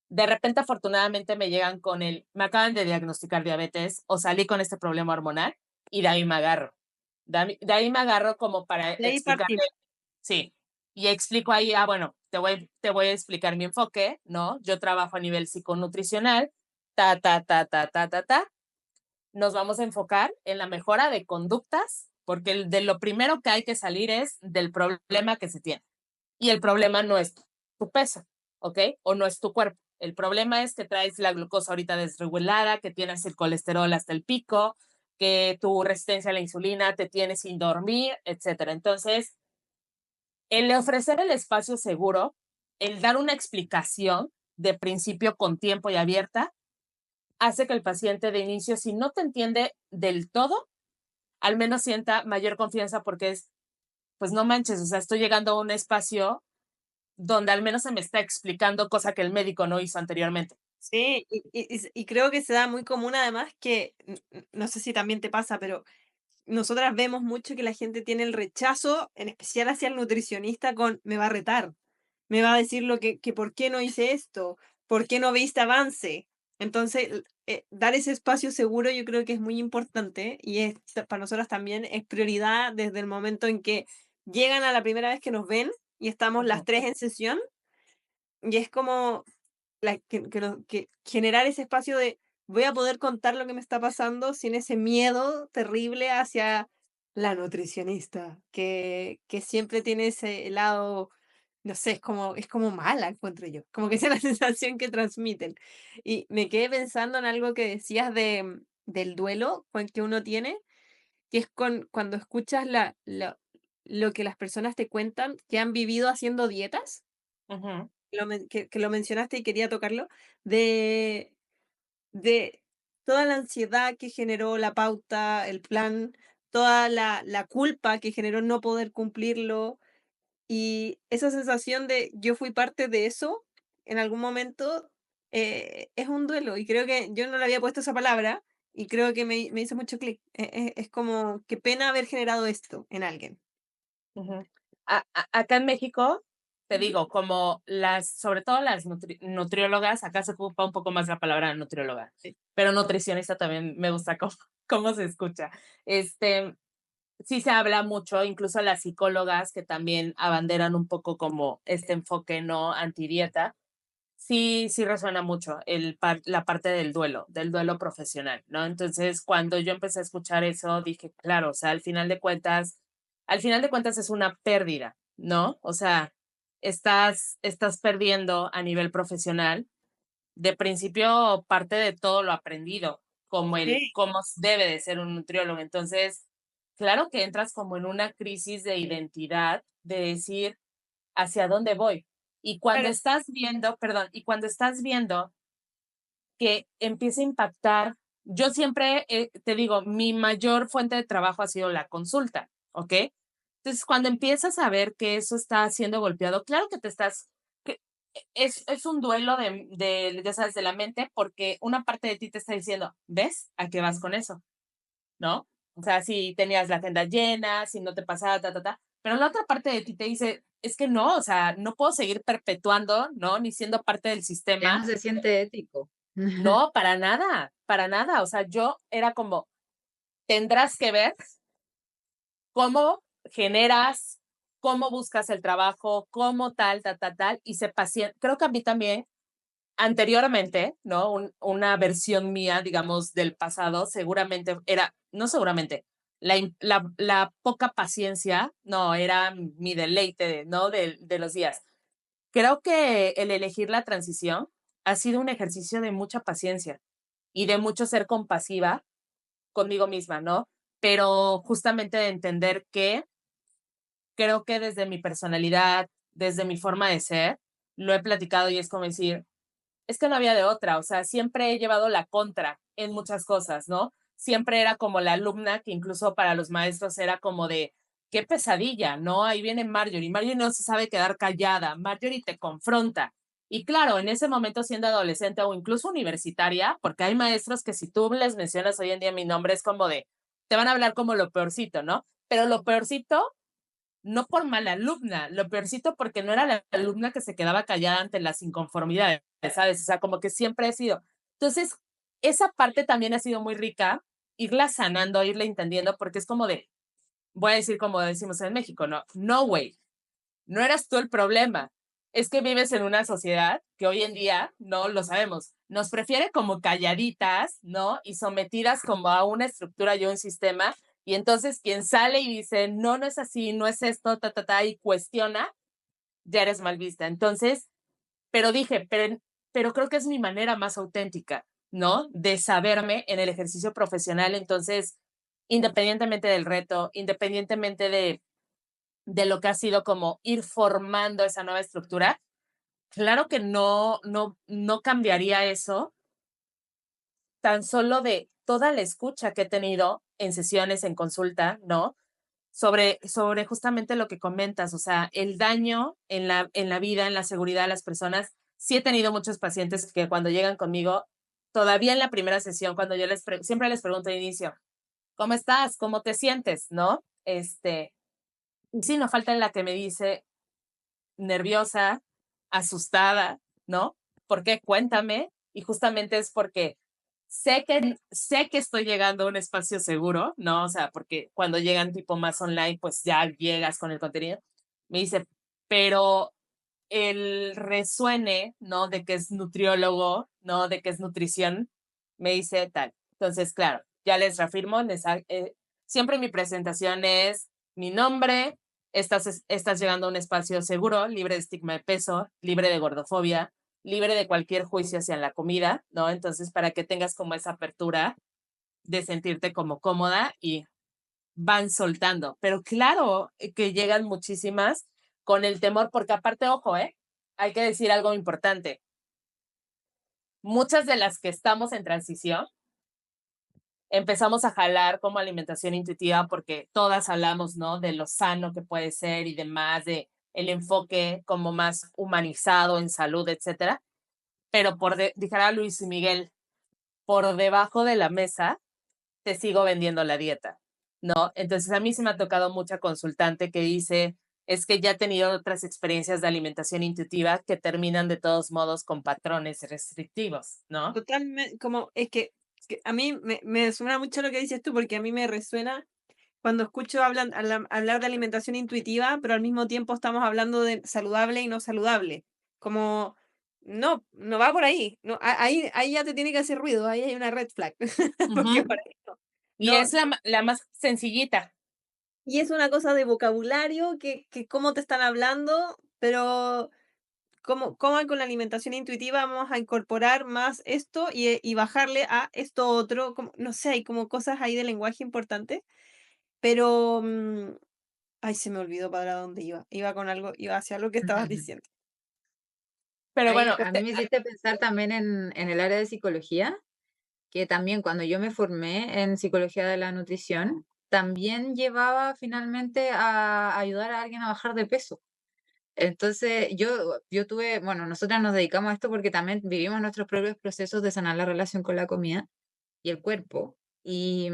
De repente, afortunadamente, me llegan con me acaban de diagnosticar diabetes o salí con este problema hormonal y de ahí me agarro. De ahí me agarro como para De ahí explicarle. partimos. Sí, y explico ahí, bueno, te voy a explicar mi enfoque, ¿no? Yo trabajo a nivel psiconutricional, ta. Nos vamos a enfocar en la mejora de conductas, porque de lo primero que hay que salir es del problema que se tiene. Y el problema no es tu peso, ¿ok? O no es tu cuerpo. El problema es que traes la glucosa ahorita desregulada, que tienes el colesterol hasta el pico, que tu resistencia a la insulina te tiene sin dormir, etcétera. Entonces, el ofrecer el espacio seguro, el dar una explicación de principio con tiempo y abierta, hace que el paciente de inicio, si no te entiende del todo, al menos sienta mayor confianza porque es, pues no manches, o sea, estoy llegando a un espacio donde al menos se me está explicando cosa que el médico no hizo anteriormente. Sí, y creo que se da muy común además que, no sé si también te pasa, pero nosotras vemos mucho que la gente tiene el rechazo, en especial hacia el nutricionista, con me va a retar, me va a decir lo que por qué no hice esto, por qué no viste avance. Entonces, dar ese espacio seguro yo creo que es muy importante y para nosotras también es prioridad desde el momento en que llegan a la primera vez que nos ven y estamos las Ujú, tres en sesión y es como que generar ese espacio de voy a poder contar lo que me está pasando sin ese miedo terrible hacia la nutricionista, que siempre tiene ese lado, no sé, es como mala, encuentro yo, como que esa es la sensación que transmiten. Y me quedé pensando en algo que decías del duelo que uno tiene, que es cuando escuchas lo que las personas te cuentan que han vivido haciendo dietas ujú, que lo mencionaste y quería tocarlo, de de toda la ansiedad que generó la pauta, el plan, toda la culpa que generó no poder cumplirlo, y esa sensación de yo fui parte de eso en algún momento, es un duelo, y creo que yo no le había puesto esa palabra, y creo que me hizo mucho clic. Es como, qué pena haber generado esto en alguien. ujú. Acá en México, te Ujú. digo, como sobre todo las nutriólogas, acá se ocupa un poco más la palabra nutrióloga, Sí. pero nutricionista también me gusta cómo se escucha. Este, sí se habla mucho, incluso las psicólogas que también abanderan un poco como este enfoque no antidieta, sí resuena mucho la parte del duelo profesional, ¿no? Entonces, cuando yo empecé a escuchar eso, dije, claro, o sea, al final de cuentas es una pérdida, ¿no? O sea, estás perdiendo a nivel profesional, de principio parte de todo lo aprendido, como Sí, cómo debe de ser un nutriólogo. Entonces, claro que entras como en una crisis de identidad, de decir, ¿hacia dónde voy? Y cuando claro, estás viendo, perdón, y cuando estás viendo que empieza a impactar, yo siempre te digo, mi mayor fuente de trabajo ha sido la consulta, ¿ok? Entonces, cuando empiezas a ver que eso está siendo golpeado, claro que que es un duelo ya sabes, de la mente, porque una parte de ti te está diciendo, ¿ves a qué vas con eso? ¿No? O sea, si tenías la agenda llena, si no te pasaba, pero la otra parte de ti te dice, es que no, o sea, no puedo seguir perpetuando, ¿no? Ni siendo parte del Ya no sistema. se siente ético. No, para nada. O sea, yo era como, tendrás que ver cómo generas, cómo buscas el trabajo, cómo tal, y se paciente. Creo que a mí también, anteriormente, ¿no? Una versión mía, digamos, del pasado, seguramente era, no seguramente, la poca paciencia, no, era mi deleite, ¿no? De los días. Creo que el elegir la transición ha sido un ejercicio de mucha paciencia y de mucho ser compasiva conmigo misma, ¿no? Pero justamente de entender que creo que desde mi personalidad, desde mi forma de ser, lo he platicado y es como decir, es que no había de otra, o sea, siempre he llevado la contra en muchas cosas, ¿no? Siempre era como la alumna que incluso para los maestros era como de, qué pesadilla, ¿no? Ahí viene Marjorie, Marjorie no se sabe quedar callada, Marjorie te confronta. Y claro, en ese momento siendo adolescente o incluso universitaria, porque hay maestros que si tú les mencionas hoy en día mi nombre es como de, te van a hablar como lo peorcito, ¿no? Pero lo peorcito no por mala alumna, lo peorcito porque no era la alumna que se quedaba callada ante las inconformidades, ¿sabes? O sea, como que siempre he sido. Entonces, esa parte también ha sido muy rica, irla sanando, irla entendiendo, porque es como de, voy a decir como decimos en México, ¿no? No, way, no eras tú el problema. Es que vives en una sociedad que hoy en día, no lo sabemos, nos prefiere como calladitas, ¿no? Y sometidas como a una estructura y un sistema. Y entonces quien sale y dice, no, no es así, no es esto, y cuestiona, ya eres mal vista. Entonces, pero dije, pero creo que es mi manera más auténtica, ¿no? De saberme en el ejercicio profesional. Entonces, independientemente del reto, independientemente de lo que ha sido como ir formando esa nueva estructura, claro que no cambiaría eso, tan solo de toda la escucha que he tenido en sesiones, en consulta, ¿no? sobre justamente lo que comentas, o sea, el daño en la vida, en la seguridad de las personas. Sí he tenido muchos pacientes que cuando llegan conmigo, todavía en la primera sesión, cuando yo siempre les pregunto al inicio, ¿cómo estás? ¿Cómo te sientes? ¿No? Sí, no falta la que me dice nerviosa, asustada, ¿no? ¿Por qué? Cuéntame. Y justamente es porque sé que estoy llegando a un espacio seguro, ¿no? O sea, porque cuando llegan tipo más online, pues ya llegas con el contenido. Me dice, pero el resuene, ¿no? De que es nutriólogo, ¿no? De que es nutrición, me dice tal. Entonces, claro, ya les reafirmo, siempre mi presentación es mi nombre, estás llegando a un espacio seguro, libre de estigma de peso, libre de gordofobia, libre de cualquier juicio hacia la comida, ¿no? Entonces, para que tengas como esa apertura de sentirte como cómoda y van soltando. Pero claro que llegan muchísimas con el temor, porque aparte, ojo, hay que decir algo importante. Muchas de las que estamos en transición empezamos a jalar como alimentación intuitiva porque todas hablamos, ¿no? De lo sano que puede ser y demás, de el enfoque como más humanizado en salud, etcétera. Pero dijera Luis Miguel, por debajo de la mesa te sigo vendiendo la dieta, ¿no? Entonces a mí se me ha tocado mucha consultante que dice, es que ya he tenido otras experiencias de alimentación intuitiva que terminan de todos modos con patrones restrictivos, ¿no? Totalmente, como es que a mí me suena mucho lo que dices tú, porque a mí me resuena cuando escucho hablar de alimentación intuitiva, pero al mismo tiempo estamos hablando de saludable y no saludable. Como, no va por ahí. No, ahí ya te tiene que hacer ruido, ahí hay una red flag. Porque Ujú. por ahí no. Y No, es la más sencillita. y es una cosa de vocabulario que cómo te están hablando, pero cómo con la alimentación intuitiva vamos a incorporar más esto y bajarle a esto otro, como, no sé, hay como cosas ahí de lenguaje importante, pero ay, se me olvidó para dónde iba. Iba con algo, iba hacia lo que estabas diciendo. Pero Ahí, bueno, a mí me hiciste pensar también en el área de psicología, que también cuando yo me formé en psicología de la nutrición, también llevaba finalmente a ayudar a alguien a bajar de peso. Entonces, yo tuve, bueno, nosotras nos dedicamos a esto porque también vivimos nuestros propios procesos de sanar la relación con la comida y el cuerpo. Y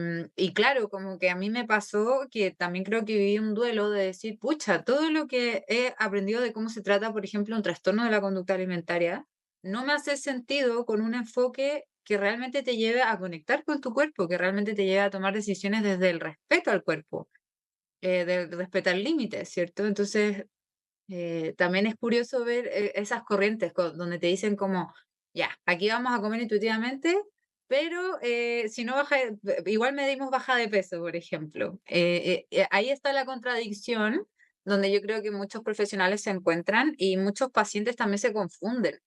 claro, como que a mí me pasó que también creo que viví un duelo de decir, pucha, todo lo que he aprendido de cómo se trata, por ejemplo, un trastorno de la conducta alimentaria, no me hace sentido con un enfoque que realmente te lleve a conectar con tu cuerpo, que realmente te lleve a tomar decisiones desde el respeto al cuerpo, de respetar límites, ¿cierto? Entonces, también es curioso ver esas corrientes donde te dicen como, ya, aquí vamos a comer intuitivamente, pero si no baja, igual medimos baja de peso, por ejemplo. Ahí está la contradicción donde yo creo que muchos profesionales se encuentran y muchos pacientes también se confunden.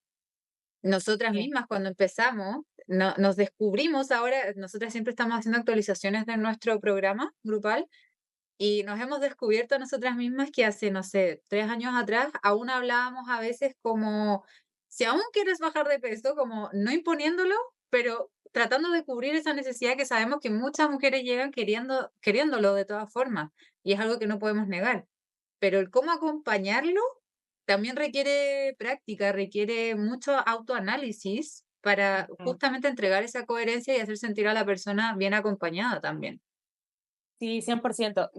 Nosotras sí. mismas cuando empezamos, nos descubrimos ahora, nosotras siempre estamos haciendo actualizaciones de nuestro programa grupal y nos hemos descubierto a nosotras mismas que hace, no sé, 3 años atrás, aún hablábamos a veces como, si aún quieres bajar de peso, como no imponiéndolo, pero tratando de cubrir esa necesidad que sabemos que muchas mujeres llegan queriéndolo de todas formas, y es algo que no podemos negar. Pero el cómo acompañarlo también requiere práctica, requiere mucho autoanálisis para Ujú. justamente entregar esa coherencia y hacer sentir a la persona bien acompañada también. Sí, 100%.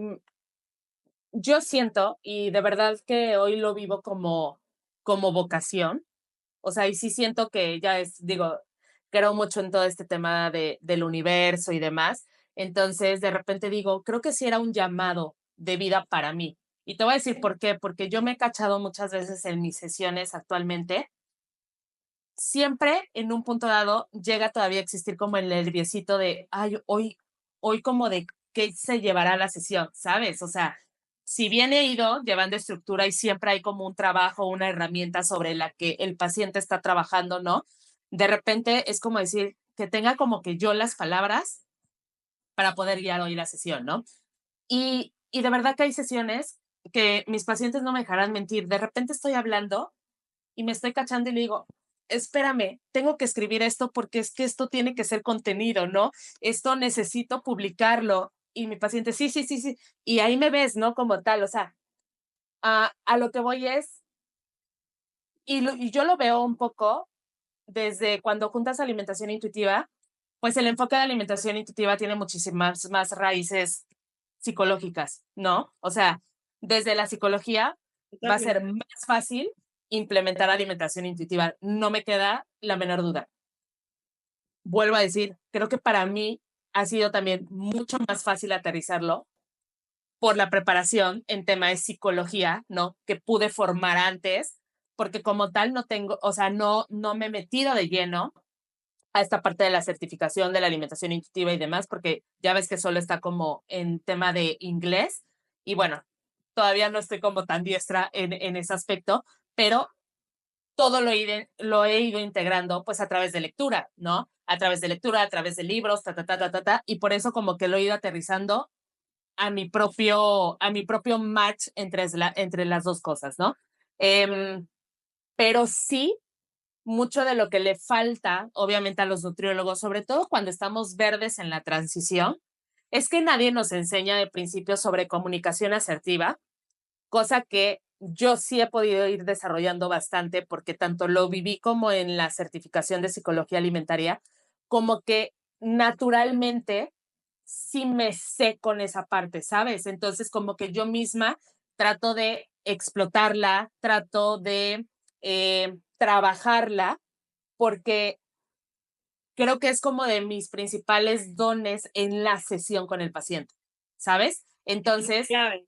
Yo siento, y de verdad que hoy lo vivo como vocación, o sea, y sí siento que ya digo, creo mucho en todo este tema del universo y demás, entonces de repente digo, creo que sí era un llamado de vida para mí. Y te voy a decir por qué, porque yo me he cachado muchas veces en mis sesiones actualmente, siempre en un punto dado llega todavía a existir como el nerviosito de, ay, hoy como de qué se llevará la sesión, ¿sabes? O sea, si bien he ido llevando estructura y siempre hay como un trabajo, una herramienta sobre la que el paciente está trabajando, ¿no? De repente es como decir que tenga como que yo las palabras para poder guiar hoy la sesión, ¿no? Y de verdad que hay sesiones que mis pacientes no me dejarán mentir. De repente estoy hablando y me estoy cachando y le digo, espérame, tengo que escribir esto porque es que esto tiene que ser contenido, ¿no? Esto necesito publicarlo. y mi paciente, sí, sí, sí, sí. Y ahí me ves, ¿no? Como tal, o sea, a lo que voy es, y yo lo veo un poco desde cuando juntas alimentación intuitiva, pues el enfoque de alimentación intuitiva tiene muchísimas más raíces psicológicas, ¿no? O sea, desde la psicología va a ser Totalmente. más fácil implementar alimentación intuitiva, no me queda la menor duda. Vuelvo a decir, creo que para mí ha sido también mucho más fácil aterrizarlo por la preparación en tema de psicología, ¿no? Que pude formar antes, porque como tal no tengo, o sea, no me he metido de lleno a esta parte de la certificación de la alimentación intuitiva y demás, porque ya ves que solo está como en tema de inglés y bueno, todavía no estoy como tan diestra en ese aspecto, pero todo lo he ido integrando pues a través de lectura, ¿no? A través de lectura, a través de libros, y por eso como que lo he ido aterrizando a mi propio match entre las dos cosas, ¿no? Pero sí, mucho de lo que le falta, obviamente, a los nutriólogos, sobre todo cuando estamos verdes en la transición, es que nadie nos enseña de principio sobre comunicación asertiva, cosa que yo sí he podido ir desarrollando bastante porque tanto lo viví como en la certificación de psicología alimentaria, como que naturalmente sí me sé con esa parte, ¿sabes? Entonces como que yo misma trato de explotarla, trato de trabajarla, porque creo que es como de mis principales dones en la sesión con el paciente, ¿sabes? Entonces, Clave.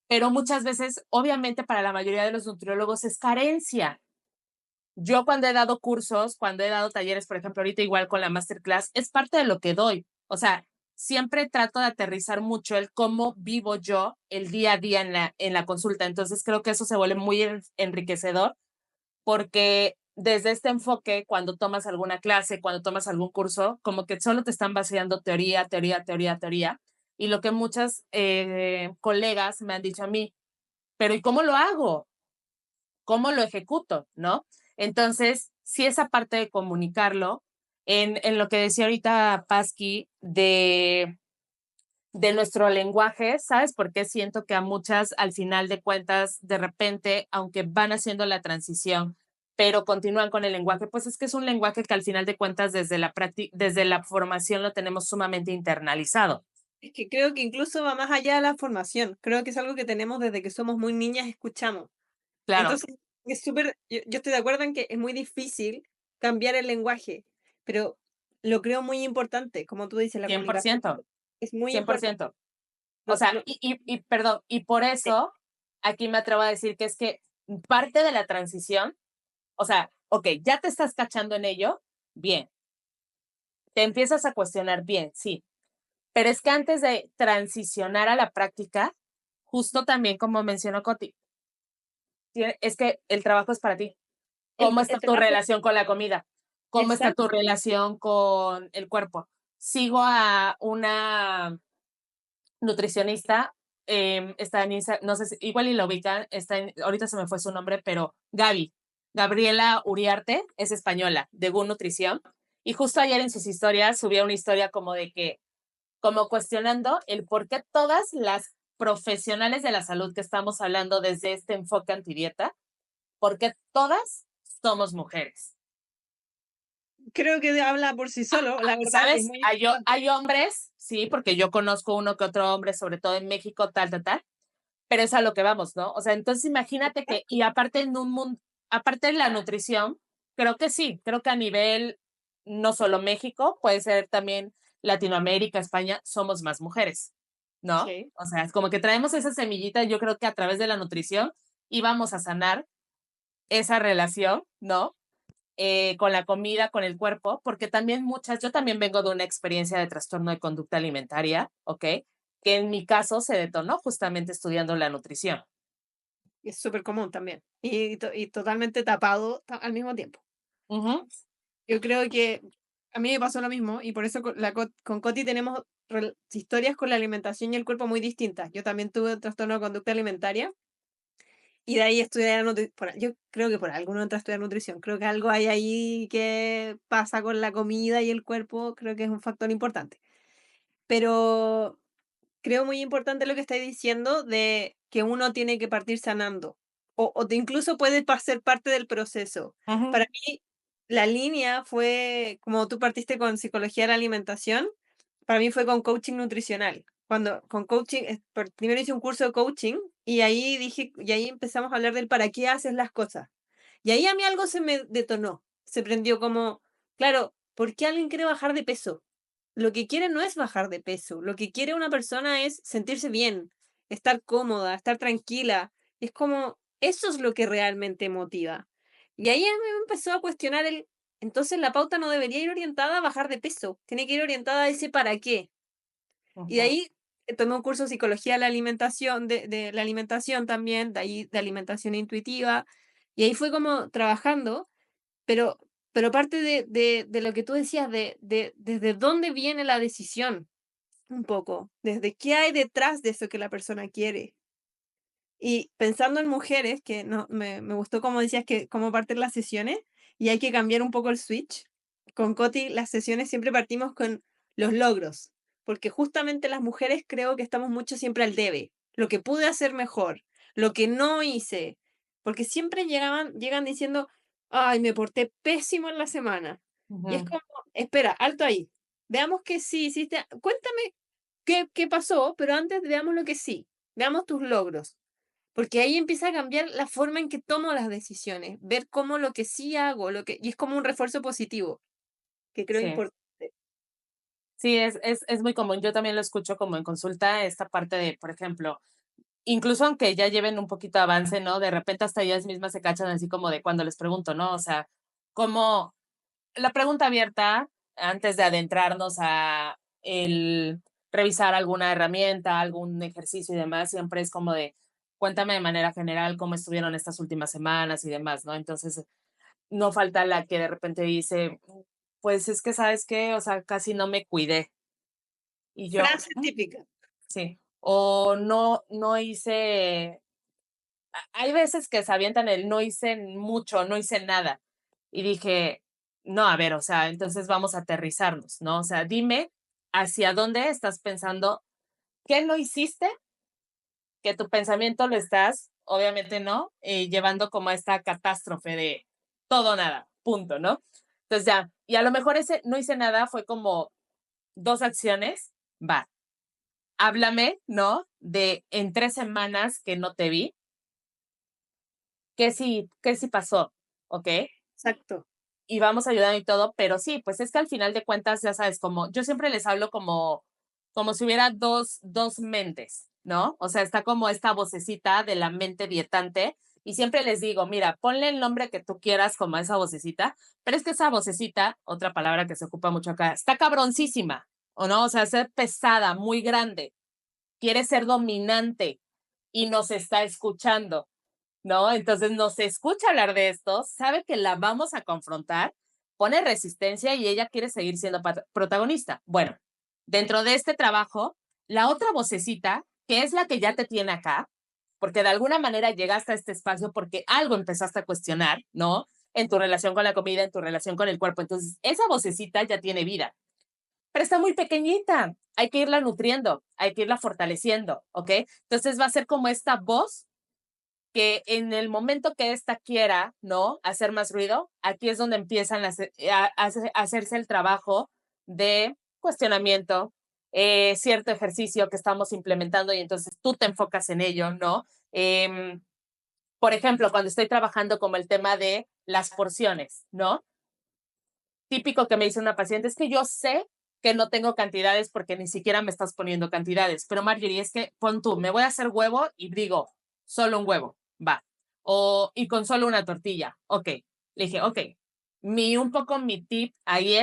pero muchas veces, obviamente para la mayoría de los nutriólogos es carencia. Yo cuando he dado cursos, cuando he dado talleres, por ejemplo, ahorita igual con la masterclass, es parte de lo que doy. O sea, siempre trato de aterrizar mucho el cómo vivo yo el día a día en la consulta. Entonces creo que eso se vuelve muy enriquecedor porque desde este enfoque, cuando tomas alguna clase, cuando tomas algún curso, como que solo te están vaciando teoría, teoría, teoría, teoría. Y lo que muchas colegas me han dicho a mí, pero ¿y cómo lo hago? ¿Cómo lo ejecuto? ¿No? Entonces, sí, esa parte de comunicarlo, en lo que decía ahorita Pasqui de nuestro lenguaje, ¿sabes? Porque siento que a muchas, al final de cuentas, de repente, aunque van haciendo la transición, pero continúan con el lenguaje, pues es que es un lenguaje que al final de cuentas, desde la formación lo tenemos sumamente internalizado. Es que creo que incluso va más allá de la formación. Creo que es algo que tenemos desde que somos muy niñas, escuchamos. Claro, Entonces, es súper, yo estoy de acuerdo en que es muy difícil cambiar el lenguaje, pero lo creo muy importante, como tú dices, la cien por comunicación ciento, es muy cien por importante. ciento. O No, sea, no, perdón, y por eh, eso aquí me atrevo a decir que es que parte de la transición, o sea, ok, ya te estás cachando en ello, bien, te empiezas a cuestionar bien, sí, pero es que antes de transicionar a la práctica, justo también como mencionó Coti, es que el trabajo es para ti. ¿Cómo está el tu trabajo, relación con la comida? ¿Cómo está tu exacto, relación con el cuerpo? Sigo a una nutricionista, está en no sé si, igual y lo ubican, ahorita se me fue su nombre, pero Gabriela Uriarte, es española, de GU Nutrición, y justo ayer en sus historias subía una historia como de que, como cuestionando el por qué todas las profesionales de la salud que estamos hablando desde este enfoque antidieta, por qué todas somos mujeres. creo que habla por sí solo, la verdad, es ¿Sabes? muy importante. Hay hombres, sí, porque yo conozco uno que otro hombre, sobre todo en México, tal, pero es a lo que vamos, ¿no? O sea, entonces imagínate que, y aparte en un mundo, aparte de la nutrición, creo que sí, creo que a nivel no solo México, puede ser también Latinoamérica, España, somos más mujeres, ¿no? Sí. O sea, es como que traemos esa semillita, y yo creo que a través de la nutrición íbamos a sanar esa relación, ¿no? Con la comida, con el cuerpo, porque también yo también vengo de una experiencia de trastorno de conducta alimentaria, ¿ok? Que en mi caso se detonó justamente estudiando la nutrición. Es súper común también. Y totalmente tapado al mismo tiempo. Ujú. Yo creo que a mí me pasó lo mismo y por eso con Coti tenemos historias con la alimentación y el cuerpo muy distintas. Yo también tuve un trastorno de conducta alimentaria y de ahí estudié nutrición. Yo creo que por algo no entré a estudiar nutrición. Creo que algo hay ahí que pasa con la comida y el cuerpo. Creo que es un factor importante. Pero creo muy importante lo que estáis diciendo de que uno tiene que partir sanando. O incluso puede ser parte del proceso. Ujú. Para mí, la línea fue, como tú partiste con psicología de la alimentación, para mí fue con coaching nutricional. Cuando con coaching, primero hice un curso de coaching y ahí empezamos a hablar del para qué haces las cosas. Y ahí a mí algo se me detonó, se prendió como, claro, ¿por qué alguien quiere bajar de peso? Lo que quiere no es bajar de peso, lo que quiere una persona es sentirse bien, estar cómoda, estar tranquila. Es como, eso es lo que realmente motiva. Y ahí a mí me empezó a cuestionar entonces la pauta no debería ir orientada a bajar de peso, tiene que ir orientada a ese para qué. Y de Ujú. ahí tomé un curso de psicología de la alimentación, de la alimentación también, de ahí de alimentación intuitiva, y ahí fue como trabajando, pero, pero parte de lo que tú decías, desde dónde viene la decisión, un poco, desde qué hay detrás de eso que la persona quiere. Y pensando en mujeres, que no, me gustó como decías que cómo parten las sesiones, y hay que cambiar un poco el switch. Con Coti, las sesiones siempre partimos con los logros, porque justamente las mujeres creo que estamos mucho siempre al debe, lo que pude hacer mejor, lo que no hice, porque siempre llegan diciendo, ay, me porté pésimo en la semana. Y es Ujú. como, espera, alto ahí, veamos que sí hiciste, cuéntame qué pasó, pero antes veamos lo que sí, veamos tus logros. Porque ahí empieza a cambiar la forma en que tomo las decisiones, ver cómo lo que sí hago, y es como un refuerzo positivo, que creo Sí. importante. Sí, es muy común. Yo también lo escucho como en consulta, esta parte de, por ejemplo, incluso aunque ya lleven un poquito de avance, ¿no? De repente hasta ellas mismas se cachan así como de cuando les pregunto, ¿no? O sea, como la pregunta abierta antes de adentrarnos a el revisar alguna herramienta, algún ejercicio y demás, siempre es como de, cuéntame de manera general cómo estuvieron estas últimas semanas y demás, ¿no? Entonces, no falta la que de repente dice, pues es que, ¿sabes qué? O sea, casi no me cuidé. Y yo, Frase típica. sí. O no hice, hay veces que se avientan el no hice mucho, no hice nada. Y dije, no, a ver, o sea, entonces vamos a aterrizarnos, ¿no? O sea, dime hacia dónde estás pensando, qué no hiciste, que tu pensamiento lo estás, obviamente no, llevando como a esta catástrofe de todo o nada, punto, ¿no? Entonces ya, y a lo mejor ese no hice nada fue como 2 acciones, va, háblame, ¿no? De en 3 semanas que no te vi, qué sí pasó? ¿Ok? Exacto. Y vamos ayudando y todo, pero sí, pues es que al final de cuentas, ya sabes, como yo siempre les hablo como si hubiera dos mentes, ¿no? O sea, está como esta vocecita de la mente dietante y siempre les digo, mira, ponle el nombre que tú quieras como a esa vocecita, pero es que esa vocecita, otra palabra que se ocupa mucho acá, está cabroncísima, ¿o no? O sea, ser pesada, muy grande, quiere ser dominante y nos está escuchando, ¿no? Entonces nos escucha hablar de esto, sabe que la vamos a confrontar, pone resistencia y ella quiere seguir siendo protagonista. Bueno, dentro de este trabajo, la otra vocecita, que es la que ya te tiene acá, porque de alguna manera llegaste a este espacio porque algo empezaste a cuestionar, ¿no? En tu relación con la comida, en tu relación con el cuerpo. Entonces, esa vocecita ya tiene vida, pero está muy pequeñita. Hay que irla nutriendo, hay que irla fortaleciendo, ¿ok? Entonces va a ser como esta voz que en el momento que ésta quiera, ¿no? Hacer más ruido, aquí es donde empiezan a hacerse el trabajo de cuestionamiento, cierto ejercicio que estamos implementando y entonces tú te enfocas en ello, ¿no? Por ejemplo, cuando estoy trabajando como el tema de las porciones, ¿no? Típico que me dice una paciente, es que yo sé que no tengo cantidades porque ni siquiera me estás poniendo cantidades, pero Marjorie, es que pon tú, me voy a hacer huevo y digo, solo un huevo, va, y con solo una tortilla, ok, le dije, ok, un poco mi tip ahí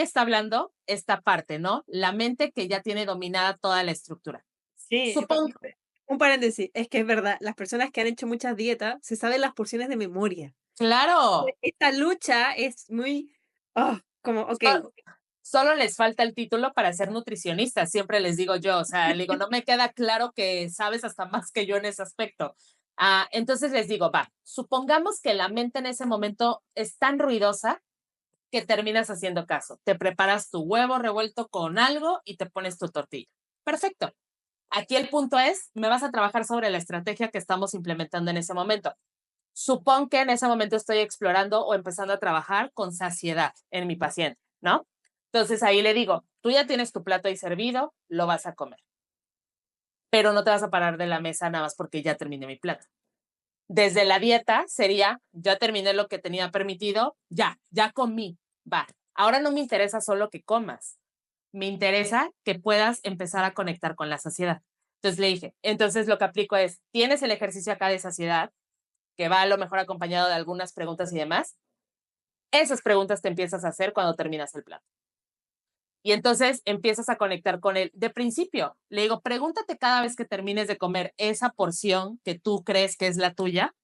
está hablando esta parte, ¿no? La mente que ya tiene dominada toda la estructura. Sí, Supongo, un paréntesis, es que es verdad, las personas que han hecho muchas dietas se saben las porciones de memoria. claro, Esta lucha es muy, como, ok, solo les falta el título para ser nutricionistas, siempre les digo yo, o sea, le digo, no me queda claro que sabes hasta más que yo en ese aspecto. Entonces les digo, va, supongamos que la mente en ese momento es tan ruidosa que terminas haciendo caso. Te preparas tu huevo revuelto con algo y te pones tu tortilla. perfecto. Aquí el punto es, me vas a trabajar sobre la estrategia que estamos implementando en ese momento. Supón que en ese momento estoy explorando o empezando a trabajar con saciedad en mi paciente, ¿no? Entonces ahí le digo, tú ya tienes tu plato ahí servido, lo vas a comer, pero no te vas a parar de la mesa nada más porque ya terminé mi plato. Desde la dieta sería, ya terminé lo que tenía permitido, ya comí, va. Ahora no me interesa solo que comas, me interesa que puedas empezar a conectar con la saciedad. Entonces le dije, entonces lo que aplico es, tienes el ejercicio acá de saciedad, que va a lo mejor acompañado de algunas preguntas y demás. Esas preguntas te empiezas a hacer cuando terminas el plato. Y entonces empiezas a conectar con él. De principio, le digo, pregúntate cada vez que termines de comer esa porción que tú crees que es la tuya,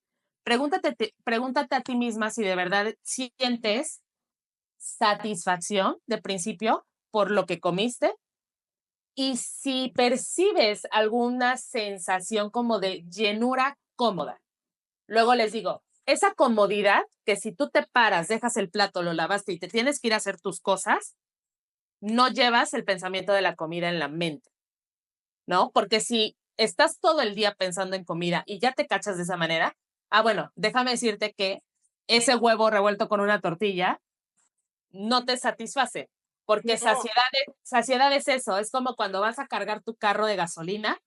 pregúntate a ti misma si de verdad sientes satisfacción de principio por lo que comiste y si percibes alguna sensación como de llenura cómoda. Luego les digo, esa comodidad que si tú te paras, dejas el plato, lo lavaste y te tienes que ir a hacer tus cosas, no llevas el pensamiento de la comida en la mente, ¿no? Porque si estás todo el día pensando en comida y ya te cachas de esa manera, bueno, déjame decirte que ese huevo revuelto con una tortilla no te satisface, porque No. saciedad es eso, es como cuando vas a cargar tu carro de gasolina,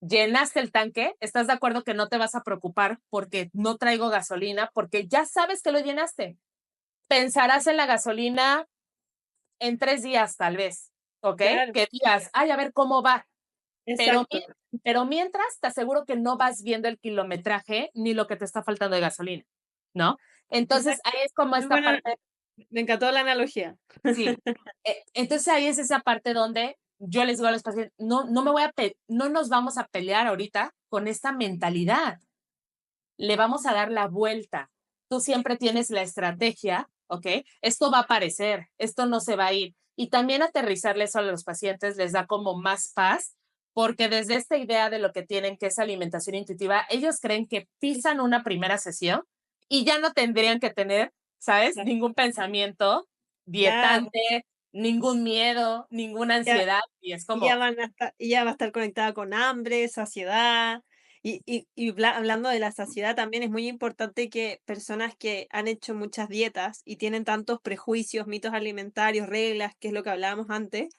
llenaste el tanque, ¿estás de acuerdo que no te vas a preocupar porque no traigo gasolina? Porque ya sabes que lo llenaste. Pensarás en la gasolina en 3 días, tal vez, ¿ok? Claro, Que digas, ay, a ver cómo va. Pero, exacto. pero mientras, te aseguro que no vas viendo el kilometraje ni lo que te está faltando de gasolina, ¿no? Entonces, Exacto. ahí es como Muy esta buena, parte. me encantó la analogía. Sí. Entonces ahí es esa parte donde yo les digo a los pacientes, no nos vamos a pelear ahorita con esta mentalidad. Le vamos a dar la vuelta. Tú siempre tienes la estrategia, ¿ok? Esto va a aparecer, esto no se va a ir. Y también aterrizarles a los pacientes les da como más paz, porque desde esta idea de lo que tienen, que es alimentación intuitiva, ellos creen que pisan una primera sesión y ya no tendrían que tener, ¿sabes? Ningún pensamiento Ya, dietante, ningún miedo, ninguna ya, ansiedad. Y es y ya como, van a estar, y ya va a estar conectada con hambre, saciedad. Hablando de la saciedad, también es muy importante que personas que han hecho muchas dietas y tienen tantos prejuicios, mitos alimentarios, reglas, que es lo que hablábamos antes,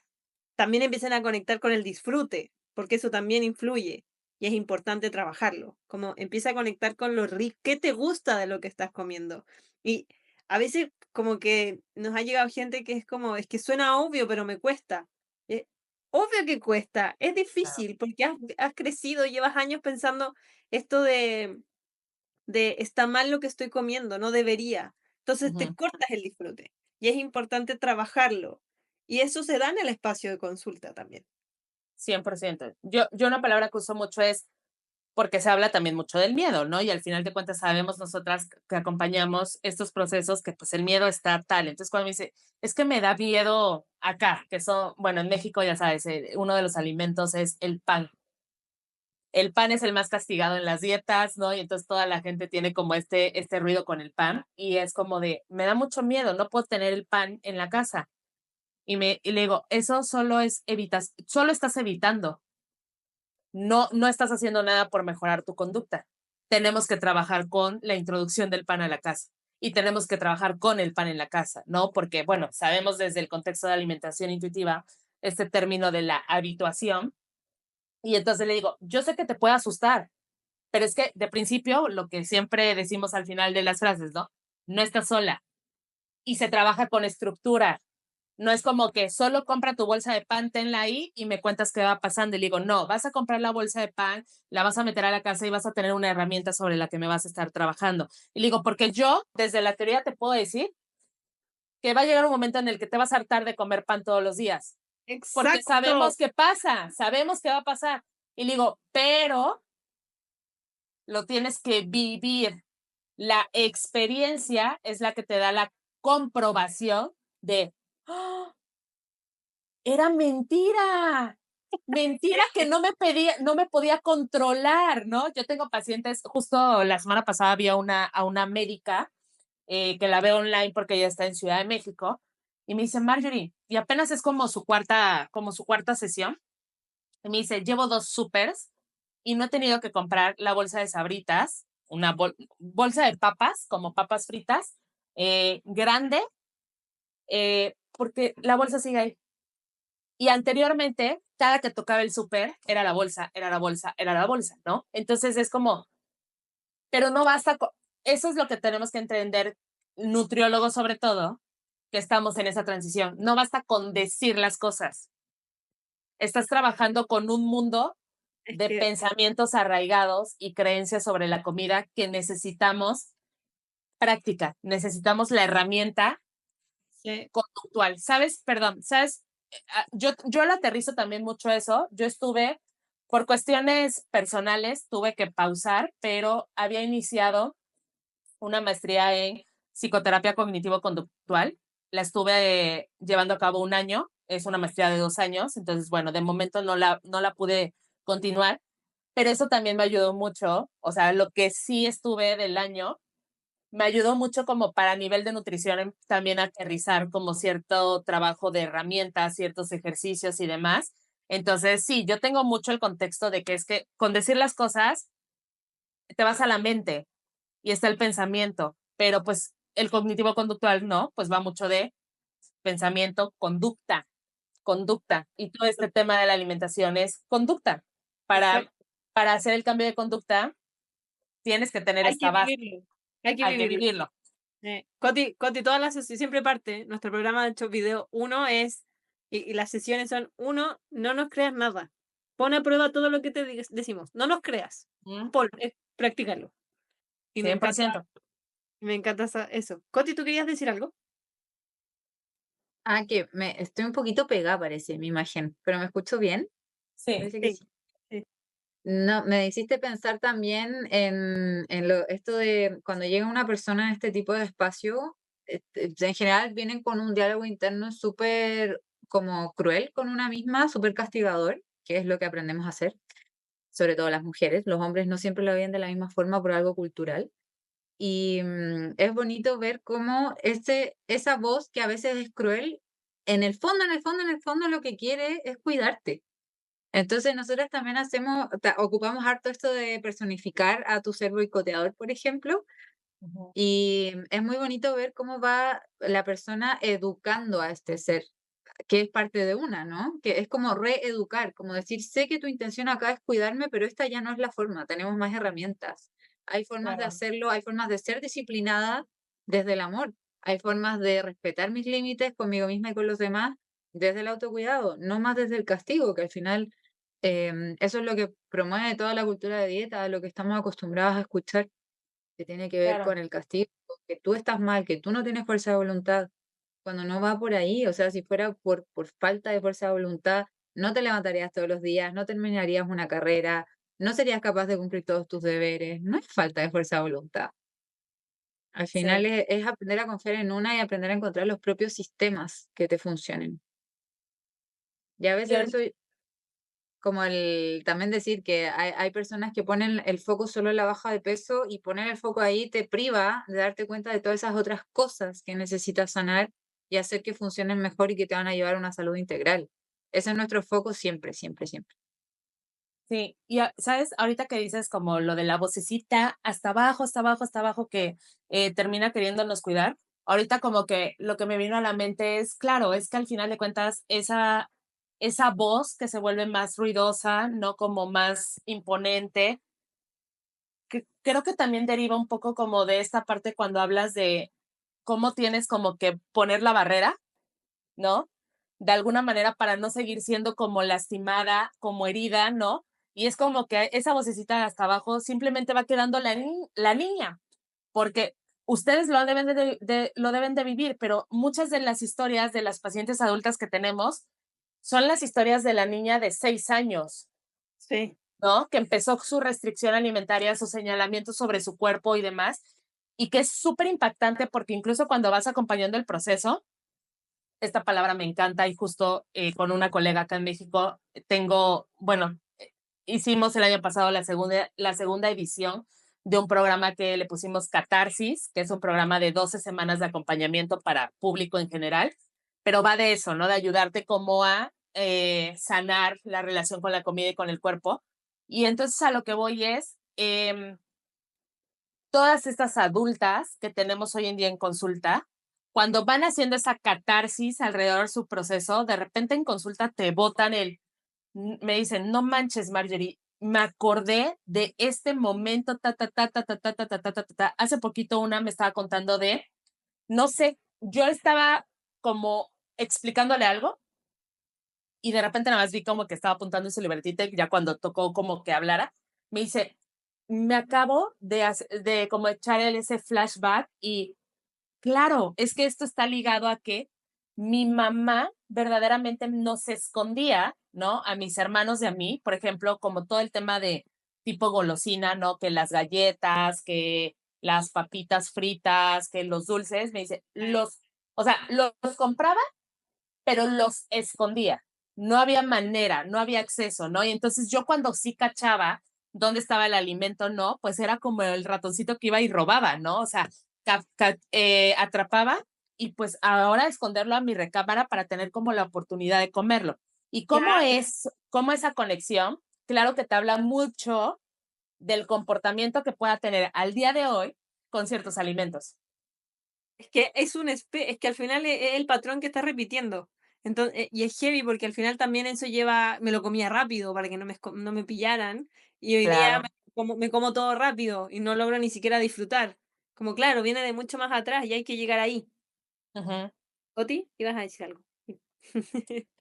también empiecen a conectar con el disfrute, porque eso también influye y es importante trabajarlo. Como empieza a conectar con lo rico, qué te gusta de lo que estás comiendo. Y a veces como que nos ha llegado gente que es como, es que suena obvio, pero me cuesta. Eh, Obvio que cuesta, es claro, difícil porque has crecido, llevas años pensando esto de está mal lo que estoy comiendo, no debería. Entonces te ujú, cortas el disfrute y es importante trabajarlo. Y eso se da en el espacio de consulta también. 100%. Yo una palabra que uso mucho es porque se habla también mucho del miedo, ¿no? Y al final de cuentas sabemos nosotras que acompañamos estos procesos que pues el miedo está tal. Entonces cuando me dice, es que me da miedo acá, que son, bueno, en México ya sabes, uno de los alimentos es el pan. El pan es el más castigado en las dietas, ¿no? Y entonces toda la gente tiene como este ruido con el pan y es como de, me da mucho miedo, no puedo tener el pan en la casa. Y le digo, eso solo estás evitando, no estás haciendo nada por mejorar tu conducta. Tenemos que trabajar con la introducción del pan a la casa y tenemos que trabajar con el pan en la casa, ¿no? Porque, bueno, sabemos desde el contexto de alimentación intuitiva este término de la habituación y entonces le digo, yo sé que te puede asustar, pero es que de principio lo que siempre decimos al final de las frases, ¿no? No estás sola y se trabaja con estructura. No es como que solo compra tu bolsa de pan, tenla ahí y me cuentas qué va pasando. Y le digo, no, vas a comprar la bolsa de pan, la vas a meter a la casa y vas a tener una herramienta sobre la que me vas a estar trabajando. Y le digo, porque yo desde la teoría te puedo decir que va a llegar un momento en el que te vas a hartar de comer pan todos los días, porque Exacto. sabemos qué pasa, sabemos qué va a pasar. Y le digo, pero lo tienes que vivir. La experiencia es la que te da la comprobación de, ¡oh! Era mentira. Mentira que no me podía controlar, ¿no? Yo tengo pacientes, justo la semana pasada había a una médica que la veo online porque ella está en Ciudad de México y me dice, Marjorie, y apenas es como su cuarta sesión. Y me dice, llevo 2 súpers y no he tenido que comprar la bolsa de Sabritas, una bolsa de papas, como papas fritas, grande, porque la bolsa sigue ahí. Y anteriormente, cada que tocaba el súper, era la bolsa, era la bolsa, era la bolsa, ¿no? Entonces es como, pero no basta, eso es lo que tenemos que entender, nutriólogos sobre todo, que estamos en esa transición. No basta con decir las cosas. Estás trabajando con un mundo Es de que pensamientos arraigados y creencias sobre la comida que necesitamos práctica, necesitamos la herramienta sí, conductual. ¿Sabes? Perdón, ¿sabes? Yo lo aterrizo también mucho eso. Yo estuve, por cuestiones personales, tuve que pausar, pero había iniciado una maestría en psicoterapia cognitivo-conductual. La estuve llevando a cabo un año, es una maestría de 2 años, entonces, bueno, de momento no la pude continuar, pero eso también me ayudó mucho, o sea, lo que sí estuve del año, me ayudó mucho como para nivel de nutrición también aterrizar como cierto trabajo de herramientas, ciertos ejercicios y demás. Entonces, sí, yo tengo mucho el contexto de que es que con decir las cosas te vas a la mente y está el pensamiento, pero pues el cognitivo conductual no, pues va mucho de pensamiento, conducta. Y todo este tema de la alimentación es conducta. Para, exacto. para hacer el cambio de conducta, tienes que tener Hay que esta base, vivirlo. Hay que hay que vivirlo. vivirlo. Coti, todas las sesiones, siempre parte, nuestro programa de hecho video, uno es, y las sesiones son, uno, no nos creas nada. Pon a prueba todo lo que te decimos. No nos creas. ¿Mm? Practícalo. Y 100%. me encanta eso. Coti, ¿tú querías decir algo? Que estoy un poquito pegada, parece, mi imagen, pero ¿me escucho bien? Sí, Parece que Sí, sí. sí. No, me hiciste pensar también en esto de cuando llega una persona a este tipo de espacio, en general vienen con un diálogo interno súper como cruel con una misma, súper castigador, que es lo que aprendemos a hacer, sobre todo las mujeres. Los hombres no siempre lo ven de la misma forma por algo cultural. Y es bonito ver cómo esa voz que a veces es cruel, en el fondo lo que quiere es cuidarte. Entonces nosotros también ocupamos harto esto de personificar a tu ser boicoteador, por ejemplo, ujú, y es muy bonito ver cómo va la persona educando a este ser, que es parte de una, ¿no? Que es como reeducar, como decir, sé que tu intención acá es cuidarme, pero esta ya no es la forma, tenemos más herramientas. Hay formas de claro, hacerlo, hay formas de ser disciplinada desde el amor, hay formas de respetar mis límites conmigo misma y con los demás desde el autocuidado, no más desde el castigo, que al final eso es lo que promueve toda la cultura de dieta, lo que estamos acostumbrados a escuchar, que tiene que ver claro. con el castigo, que tú estás mal, que tú no tienes fuerza de voluntad, cuando no va por ahí, o sea, si fuera por falta de fuerza de voluntad, no te levantarías todos los días, no terminarías una carrera, no serías capaz de cumplir todos tus deberes, no es falta de fuerza de voluntad. Al final Sí. es aprender a confiar en una y aprender a encontrar los propios sistemas que te funcionen. Y a Y veces eso, como también decir que hay personas que ponen el foco solo en la baja de peso y poner el foco ahí te priva de darte cuenta de todas esas otras cosas que necesitas sanar y hacer que funcionen mejor y que te van a llevar a una salud integral. Ese es nuestro foco siempre, siempre, siempre. Sí, y sabes, ahorita que dices como lo de la vocecita hasta abajo, hasta abajo, hasta abajo, que termina queriéndonos cuidar, ahorita como que lo que me vino a la mente es, claro, es que al final de cuentas esa voz que se vuelve más ruidosa, no como más imponente, que creo que también deriva un poco como de esta parte cuando hablas de cómo tienes como que poner la barrera, ¿no? De alguna manera para no seguir siendo como lastimada, como herida, ¿no? Y es como que esa vocecita de hasta abajo simplemente va quedando la niña, porque ustedes lo deben de vivir, pero muchas de las historias de las pacientes adultas que tenemos son las historias de la niña de 6 años, Sí, ¿no? Que empezó su restricción alimentaria, su señalamiento sobre su cuerpo y demás, y que es súper impactante porque incluso cuando vas acompañando el proceso, esta palabra me encanta y justo con una colega acá en México bueno, hicimos el año pasado la segunda edición de un programa que le pusimos Catarsis, que es un programa de 12 semanas de acompañamiento para público en general, pero va de eso, ¿no? De ayudarte como a sanar la relación con la comida y con el cuerpo. Y entonces a lo que voy es, todas estas adultas que tenemos hoy en día en consulta, cuando van haciendo esa catarsis alrededor de su proceso, de repente en consulta te botan me dicen, no manches, Marjorie, me acordé de este momento, Hace poquito una me estaba contando no sé, yo estaba como explicándole algo y de repente nada más vi como que estaba apuntando en su libretita y ya cuando tocó como que hablara, me dice, me acabo de como echar ese flashback y claro, es que esto está ligado a que mi mamá verdaderamente nos escondía, ¿no? A mis hermanos y a mí, por ejemplo, como todo el tema de tipo golosina, ¿no? Que las galletas, que las papitas fritas, que los dulces, me dice, o sea, los compraba, pero los escondía. No había manera, no había acceso, ¿no? Y entonces yo cuando sí cachaba dónde estaba el alimento, no, pues era como el ratoncito que iba y robaba, ¿no? O sea, atrapaba y pues ahora esconderlo a mi recámara para tener como la oportunidad de comerlo. ¿Y cómo esa conexión? Claro que te habla mucho del comportamiento que pueda tener al día de hoy con ciertos alimentos. Es que es que al final es el patrón que está repitiendo. Entonces, y es heavy porque al final también eso me lo comía rápido para que no me pillaran. Y hoy día Claro. me como todo rápido y no logro ni siquiera disfrutar. Como claro, viene de mucho más atrás y hay que llegar ahí. Uh-huh. Oti, ibas a decir algo.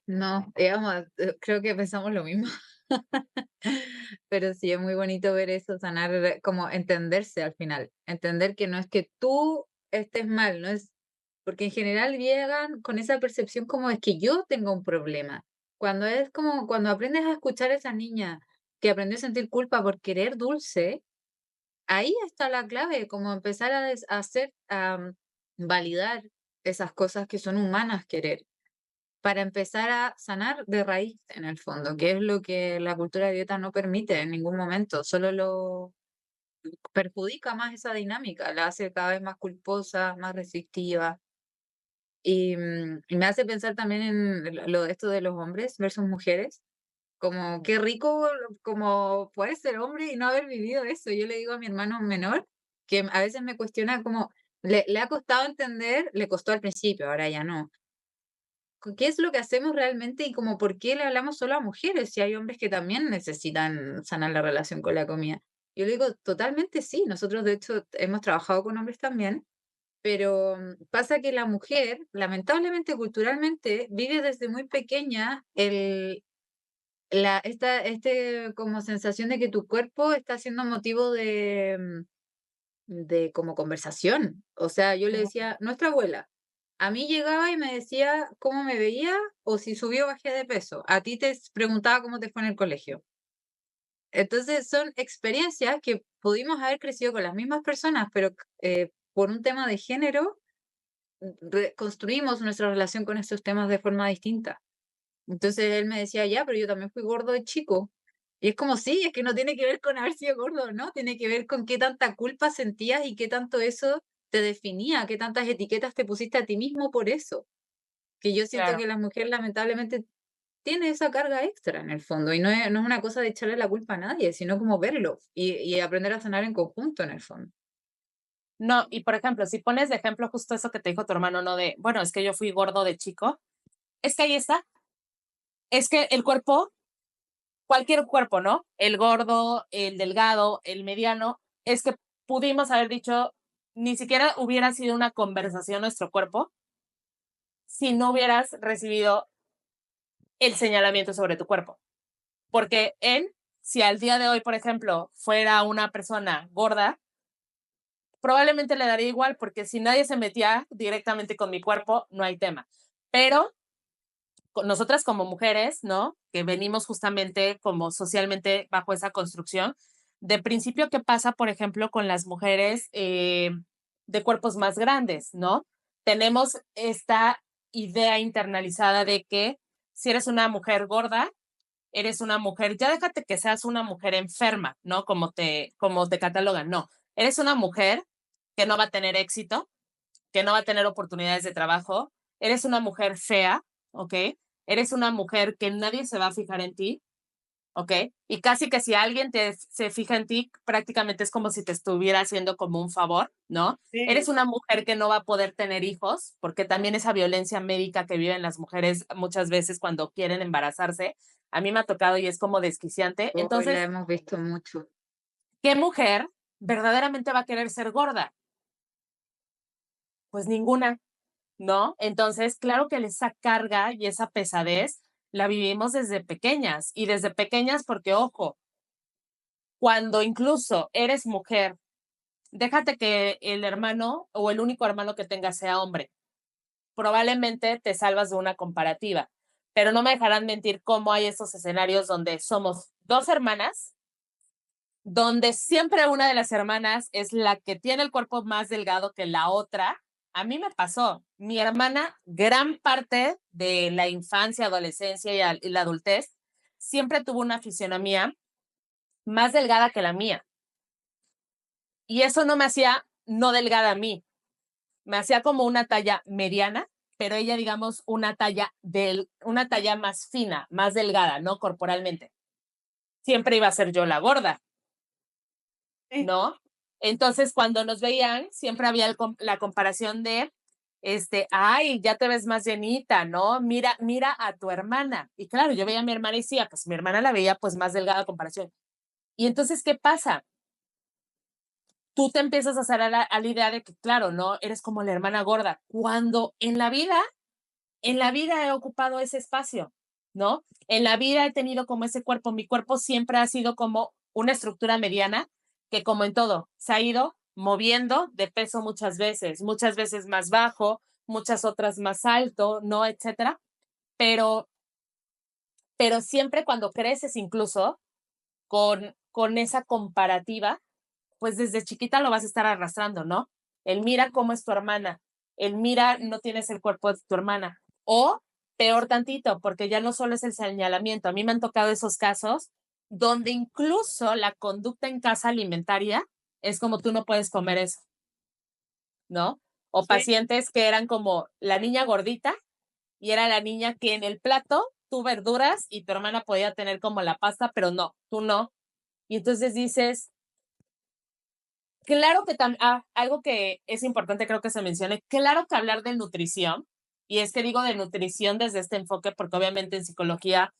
No, digamos, creo que pensamos lo mismo. Pero sí, es muy bonito ver eso, sanar, como entenderse al final. Entender que no es que tú estés mal, no es. Porque en general llegan con esa percepción como es que yo tengo un problema. Cuando es como, cuando aprendes a escuchar a esa niña que aprendió a sentir culpa por querer dulce, ahí está la clave, como empezar a hacer, validar esas cosas que son humanas querer, para empezar a sanar de raíz en el fondo, que es lo que la cultura de dieta no permite en ningún momento, solo lo perjudica más esa dinámica, la hace cada vez más culposa, más restrictiva. Y me hace pensar también en lo de esto de los hombres versus mujeres, como qué rico como poder ser hombre y no haber vivido eso. Yo le digo a mi hermano menor que a veces me cuestiona como le ha costado entender, le costó al principio, ahora ya no. ¿Qué es lo que hacemos realmente y como por qué le hablamos solo a mujeres si hay hombres que también necesitan sanar la relación con la comida? Yo le digo, totalmente sí. Nosotros, de hecho, hemos trabajado con hombres también, pero pasa que la mujer, lamentablemente, culturalmente, vive desde muy pequeña como sensación de que tu cuerpo está siendo motivo de como conversación. O sea, yo le decía, nuestra abuela, a mí llegaba y me decía cómo me veía o si subí o bajé de peso. A ti te preguntaba cómo te fue en el colegio. Entonces son experiencias que pudimos haber crecido con las mismas personas, pero por un tema de género construimos nuestra relación con estos temas de forma distinta. Entonces él me decía, ya, pero yo también fui gordo de chico. Y es como, sí, es que no tiene que ver con haber sido gordo, ¿no? Tiene que ver con qué tanta culpa sentías y qué tanto eso te definía, qué tantas etiquetas te pusiste a ti mismo por eso. Que yo siento Claro. que la mujer lamentablemente tiene esa carga extra en el fondo y no es una cosa de echarle la culpa a nadie, sino como verlo y aprender a sanar en conjunto en el fondo. No, y por ejemplo, si pones de ejemplo justo eso que te dijo tu hermano, no de, bueno, es que yo fui gordo de chico, es que ahí está, es que el cuerpo, cualquier cuerpo, ¿no? El gordo, el delgado, el mediano, es que pudimos haber dicho, ni siquiera hubiera sido una conversación nuestro cuerpo si no hubieras recibido el señalamiento sobre tu cuerpo. Porque él, si al día de hoy, por ejemplo, fuera una persona gorda, probablemente le daría igual, porque si nadie se metía directamente con mi cuerpo, no hay tema. Pero nosotras como mujeres, ¿no? Que venimos justamente como socialmente bajo esa construcción, de principio, ¿qué pasa, por ejemplo, con las mujeres de cuerpos más grandes, ¿no? Tenemos esta idea internalizada de que si eres una mujer gorda, eres una mujer, ya déjate que seas una mujer enferma, ¿no? Como te catalogan, no. Eres una mujer que no va a tener éxito, que no va a tener oportunidades de trabajo, eres una mujer fea, ¿ok? eres una mujer que nadie se va a fijar en ti, ¿ok? Y casi que si alguien se fija en ti, prácticamente es como si te estuviera haciendo como un favor, ¿no? Sí. Eres una mujer que no va a poder tener hijos, porque también esa violencia médica que viven las mujeres muchas veces cuando quieren embarazarse, a mí me ha tocado y es como desquiciante. Hoy la Entonces, hemos visto mucho. ¿qué mujer verdaderamente va a querer ser gorda? Pues ninguna, ¿no? Entonces, claro que esa carga y esa pesadez la vivimos desde pequeñas y desde pequeñas porque, ojo, cuando incluso eres mujer, déjate que el hermano o el único hermano que tengas sea hombre, probablemente te salvas de una comparativa, pero no me dejarán mentir cómo hay esos escenarios donde somos dos hermanas, donde siempre una de las hermanas es la que tiene el cuerpo más delgado que la otra. A mí me pasó, mi hermana, gran parte de la infancia, adolescencia y la adultez, siempre tuvo una fisionomía más delgada que la mía. Y eso no me hacía no delgada a mí, me hacía como una talla mediana, pero ella, digamos, una talla más fina, más delgada, ¿no? Corporalmente. Siempre iba a ser yo la gorda, Sí. ¿no? Entonces, cuando nos veían, siempre había la comparación de, ay, ya te ves más llenita, ¿no? Mira a tu hermana. Y claro, yo veía a mi hermana y decía, pues mi hermana la veía pues más delgada a comparación. Y entonces, ¿qué pasa? Tú te empiezas a hacer a la idea de que, claro, no, eres como la hermana gorda, cuando en la vida he ocupado ese espacio, ¿no? En la vida he tenido como ese cuerpo, mi cuerpo siempre ha sido como una estructura mediana que como en todo, se ha ido moviendo de peso muchas veces más bajo, muchas otras más alto, ¿no? Etcétera. Pero, pero siempre cuando creces incluso con esa comparativa, pues desde chiquita lo vas a estar arrastrando, ¿no? El mira cómo es tu hermana, el mira no tienes el cuerpo de tu hermana, o peor tantito, porque ya no solo es el señalamiento, a mí me han tocado esos casos donde incluso la conducta en casa alimentaria es como tú no puedes comer eso, ¿no? O Sí. pacientes que eran como la niña gordita y era la niña que en el plato tú verduras y tu hermana podía tener como la pasta, pero no, tú no. Y entonces dices, claro que algo que es importante creo que se mencione, claro que hablar de nutrición, y es que digo de nutrición desde este enfoque porque obviamente en psicología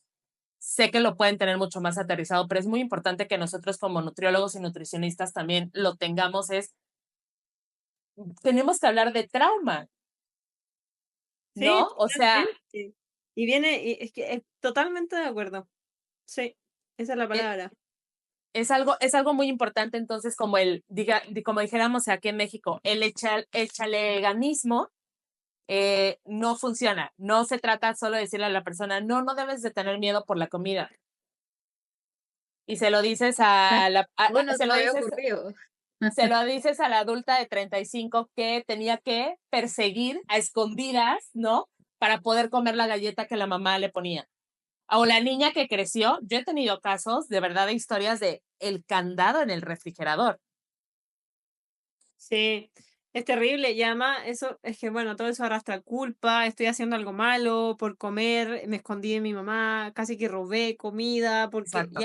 sé que lo pueden tener mucho más aterrizado, pero es muy importante que nosotros como nutriólogos y nutricionistas también lo tengamos, tenemos que hablar de trauma, Sí, ¿no? O sea, totalmente. Y viene, y es que totalmente de acuerdo. Sí, esa es la e- palabra. es algo muy importante entonces como como dijéramos aquí en México, el echaleganismo no funciona. No se trata solo de decirle a la persona, no, no debes de tener miedo por la comida. Y se lo dices Bueno, se se lo me había dices, ocurrido. se lo dices a la adulta de 35 que tenía que perseguir a escondidas, ¿no? Para poder comer la galleta que la mamá le ponía. O la niña que creció, yo he tenido casos de verdad de historias de el candado en el refrigerador. Sí, es terrible. Y además, eso es que, bueno, todo eso arrastra culpa. Estoy haciendo algo malo por comer, me escondí de mi mamá, casi que robé comida, porque. Exacto.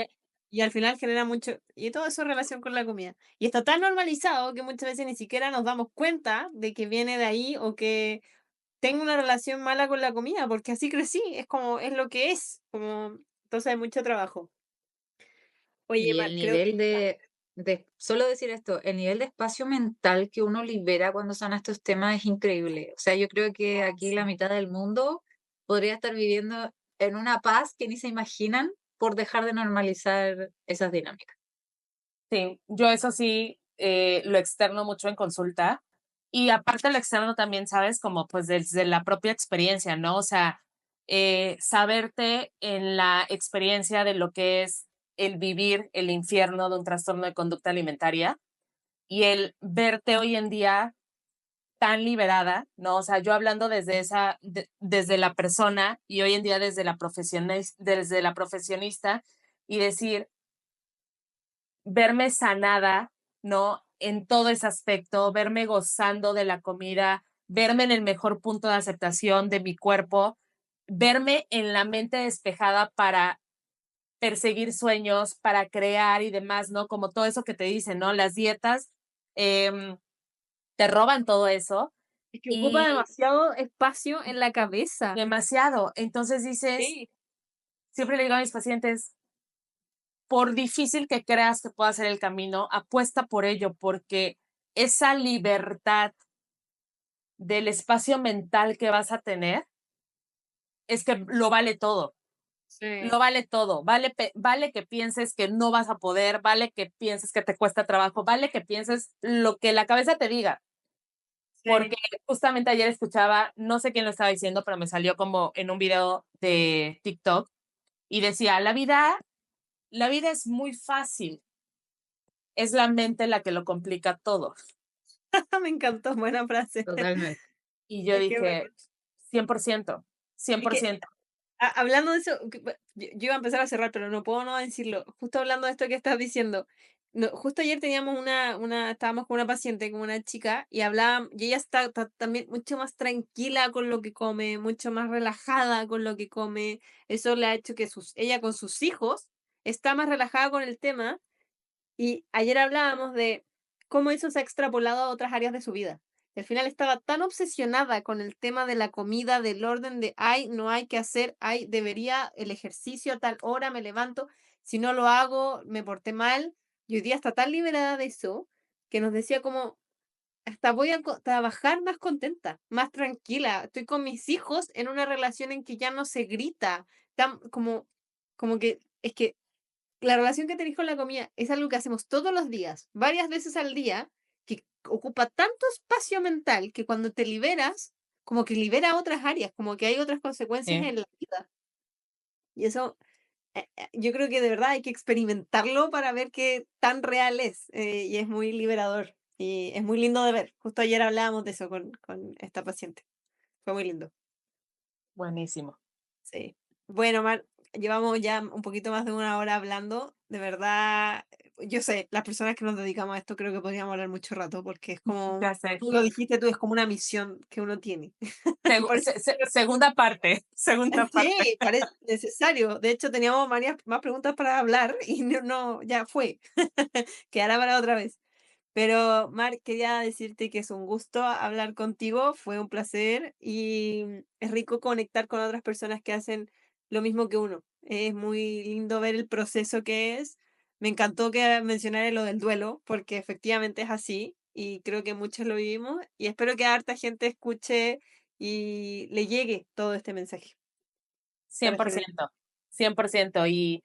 Y al final genera mucho. Y todo eso en relación con la comida. Y está tan normalizado que muchas veces ni siquiera nos damos cuenta de que viene de ahí o que tengo una relación mala con la comida, porque así crecí. Es como, es lo que es. Como, entonces hay mucho trabajo. Oye, Y Mar, el creo que. nivel solo decir esto, el nivel de espacio mental que uno libera cuando sana estos temas es increíble. O sea, yo creo que aquí la mitad del mundo podría estar viviendo en una paz que ni se imaginan por dejar de normalizar esas dinámicas. Sí, yo eso sí lo externo mucho en consulta y aparte lo externo también, ¿sabes? Como pues desde la propia experiencia, ¿no? O sea, saberte en la experiencia de lo que es el vivir el infierno de un trastorno de conducta alimentaria y el verte hoy en día tan liberada, ¿no? O sea, yo hablando desde la persona y hoy en día desde la profesionista y decir, verme sanada, ¿no? En todo ese aspecto, verme gozando de la comida, verme en el mejor punto de aceptación de mi cuerpo, verme en la mente despejada para perseguir sueños, para crear y demás, ¿no? Como todo eso que te dicen, ¿no? Las dietas te roban todo eso. Es que ocupa Y demasiado espacio en la cabeza. demasiado. Entonces dices, Sí, siempre le digo a mis pacientes, por difícil que creas que pueda ser el camino, apuesta por ello, porque esa libertad del espacio mental que vas a tener es que lo vale todo. sí, Lo vale todo. Vale que pienses que no vas a poder, vale que pienses que te cuesta trabajo, vale que pienses lo que la cabeza te diga. Porque justamente ayer escuchaba, no sé quién lo estaba diciendo, pero me salió como en un video de TikTok y decía, la vida es muy fácil, es la mente la que lo complica todo. me encantó, buena frase. Totalmente. Y yo Es que me- dije, 100%, es que 100%. hablando de eso, yo iba a empezar a cerrar, pero no puedo no decirlo. Justo hablando de esto que estás diciendo, justo ayer teníamos estábamos con una paciente, con una chica, y hablaba, y ella está también mucho más tranquila con lo que come, mucho más relajada con lo que come. Eso le ha hecho que ella con sus hijos está más relajada con el tema. Y ayer hablábamos de cómo eso se ha extrapolado a otras áreas de su vida. Y al final estaba tan obsesionada con el tema de la comida, del orden de hay, no hay que hacer, hay, debería el ejercicio a tal hora, me levanto, si no lo hago, me porté mal. Y hoy día está tan liberada de eso que nos decía como, hasta voy a trabajar más contenta, más tranquila. Estoy con mis hijos en una relación en que ya no se grita, como que es que la relación que tenéis con la comida es algo que hacemos todos los días, varias veces al día, que ocupa tanto espacio mental que cuando te liberas, como que libera otras áreas, como que hay otras consecuencias Sí. en la vida. Y eso, yo creo que de verdad hay que experimentarlo para ver qué tan real es. Y es muy liberador. Y es muy lindo de ver. Justo ayer hablábamos de eso con esta paciente. Fue muy lindo. Buenísimo. Sí. Bueno, Mar, llevamos ya un poquito más de una hora hablando. De verdad, yo sé, las personas que nos dedicamos a esto creo que podríamos hablar mucho rato porque es como, Ya sé. tú lo dijiste tú, es como una misión que uno tiene. Por eso- Segunda parte, segunda parte. sí, parece necesario. De hecho, teníamos varias más preguntas para hablar y ya fue. Quedará para otra vez. Pero, Mar, quería decirte que es un gusto hablar contigo, fue un placer y es rico conectar con otras personas que hacen lo mismo que uno. Es muy lindo ver el proceso que es. Me encantó que mencionara lo del duelo, porque efectivamente es así y creo que muchos lo vivimos y espero que harta gente escuche y le llegue todo este mensaje. Para generar- 100%, 100%. Y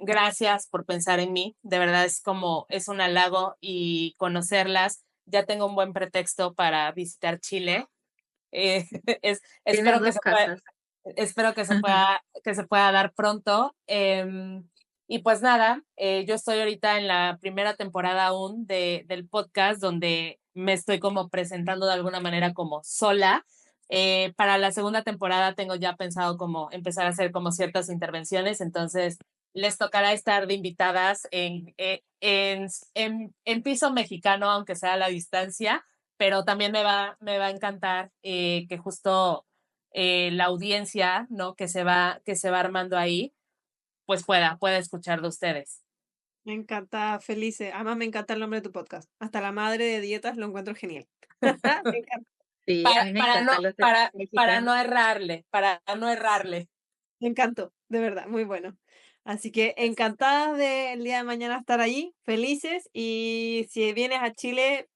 gracias por pensar en mí. De verdad es un halago y conocerlas. Ya tengo un buen pretexto para visitar Chile. Tienes Espero que dos se pueda, casas. espero que se pueda dar pronto. Y pues nada, yo estoy ahorita en la primera temporada aún del podcast donde me estoy como presentando de alguna manera como sola. Para la segunda temporada tengo ya pensado como empezar a hacer como ciertas intervenciones, entonces les tocará estar de invitadas en piso mexicano, aunque sea a la distancia, pero también me va a encantar que justo la audiencia, ¿no? Que se va armando ahí, pues pueda escuchar de ustedes. Me encanta, Felice. Además, me encanta el nombre de tu podcast. Hasta la madre de dietas lo encuentro genial. Me encanta. Sí, a mí me encantan los términos Para mexicanos. no errarle, para no errarle. Me encantó, de verdad, muy bueno. Así que encantadas de el día de mañana estar allí, felices, y si vienes a Chile,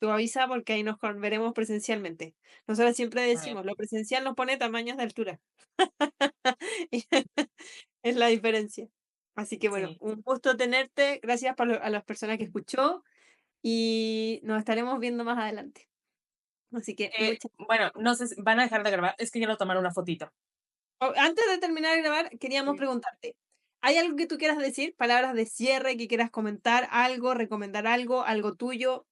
tú avisa porque ahí veremos presencialmente. Nosotros siempre Muy bien. decimos, lo presencial nos pone tamaños de altura. Y es la diferencia. Así que bueno, Sí. un gusto tenerte. Gracias a las personas que escuchó y nos estaremos viendo más adelante. Así que Bueno, no sé si van a dejar de grabar, es que quiero tomar una fotito. Antes de terminar de grabar, queríamos preguntarte, ¿hay algo que tú quieras decir? Palabras de cierre, que quieras comentar, algo, recomendar algo, algo tuyo.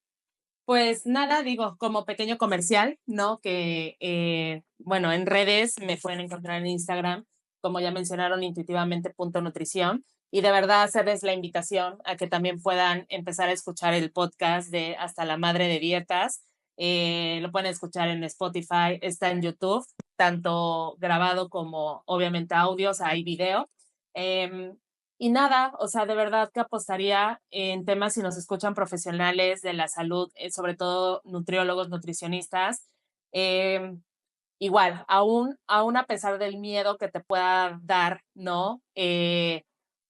Pues nada, digo, como pequeño comercial, ¿no? Que, bueno, en redes me pueden encontrar en Instagram, como ya mencionaron, intuitivamente.nutrición. Y de verdad hacerles la invitación a que también puedan empezar a escuchar el podcast de Hasta la Madre de Dietas. Lo pueden escuchar en Spotify, está en YouTube. tanto grabado como obviamente audios, hay video. Y nada, o sea, de verdad que apostaría en temas si nos escuchan profesionales de la salud, sobre todo nutriólogos, nutricionistas. Igual, aún a pesar del miedo que te pueda dar, ¿no?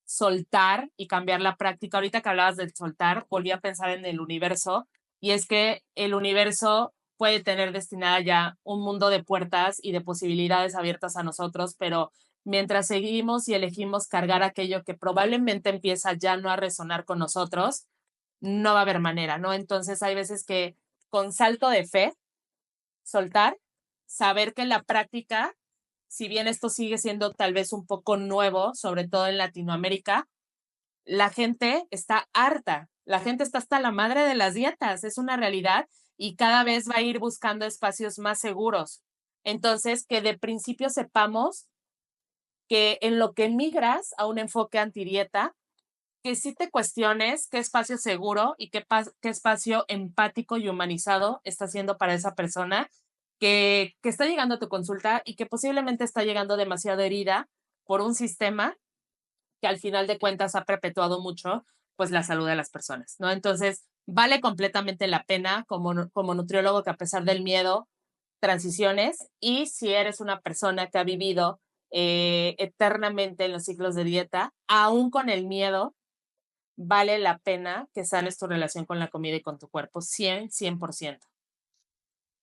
Soltar y cambiar la práctica. Ahorita que hablabas del soltar, volví a pensar en el universo, y es que el universo puede tener destinada ya un mundo de puertas y de posibilidades abiertas a nosotros, pero mientras seguimos y elegimos cargar aquello que probablemente empieza ya no a resonar con nosotros, no va a haber manera, ¿no? Entonces hay veces que con salto de fe, soltar, saber que en la práctica, si bien esto sigue siendo tal vez un poco nuevo, sobre todo en Latinoamérica, la gente está harta, la gente está hasta la madre de las dietas, es una realidad, y cada vez va a ir buscando espacios más seguros. Entonces, que de principio sepamos que en lo que migras a un enfoque antidieta, que sí te cuestiones qué espacio seguro y qué espacio empático y humanizado está siendo para esa persona que está llegando a tu consulta y que posiblemente está llegando demasiado herida por un sistema que al final de cuentas ha perpetuado mucho pues la salud de las personas, ¿no? Entonces, vale completamente la pena como nutriólogo que a pesar del miedo, transiciones, y si eres una persona que ha vivido eternamente en los ciclos de dieta, aún con el miedo, vale la pena que sanes tu relación con la comida y con tu cuerpo, 100%.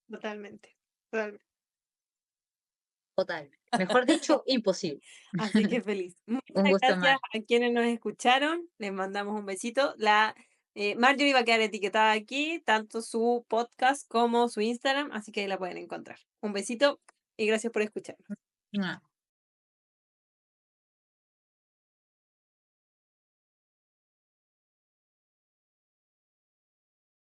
Totalmente, totalmente. Total. Mejor dicho, imposible. Así que feliz. Muchas Un gusto, gracias Mar. a quienes nos escucharon. Les mandamos un besito. Marjorie va a quedar etiquetada aquí, tanto su podcast como su Instagram, así que ahí la pueden encontrar. Un besito y gracias por escuchar. Mua.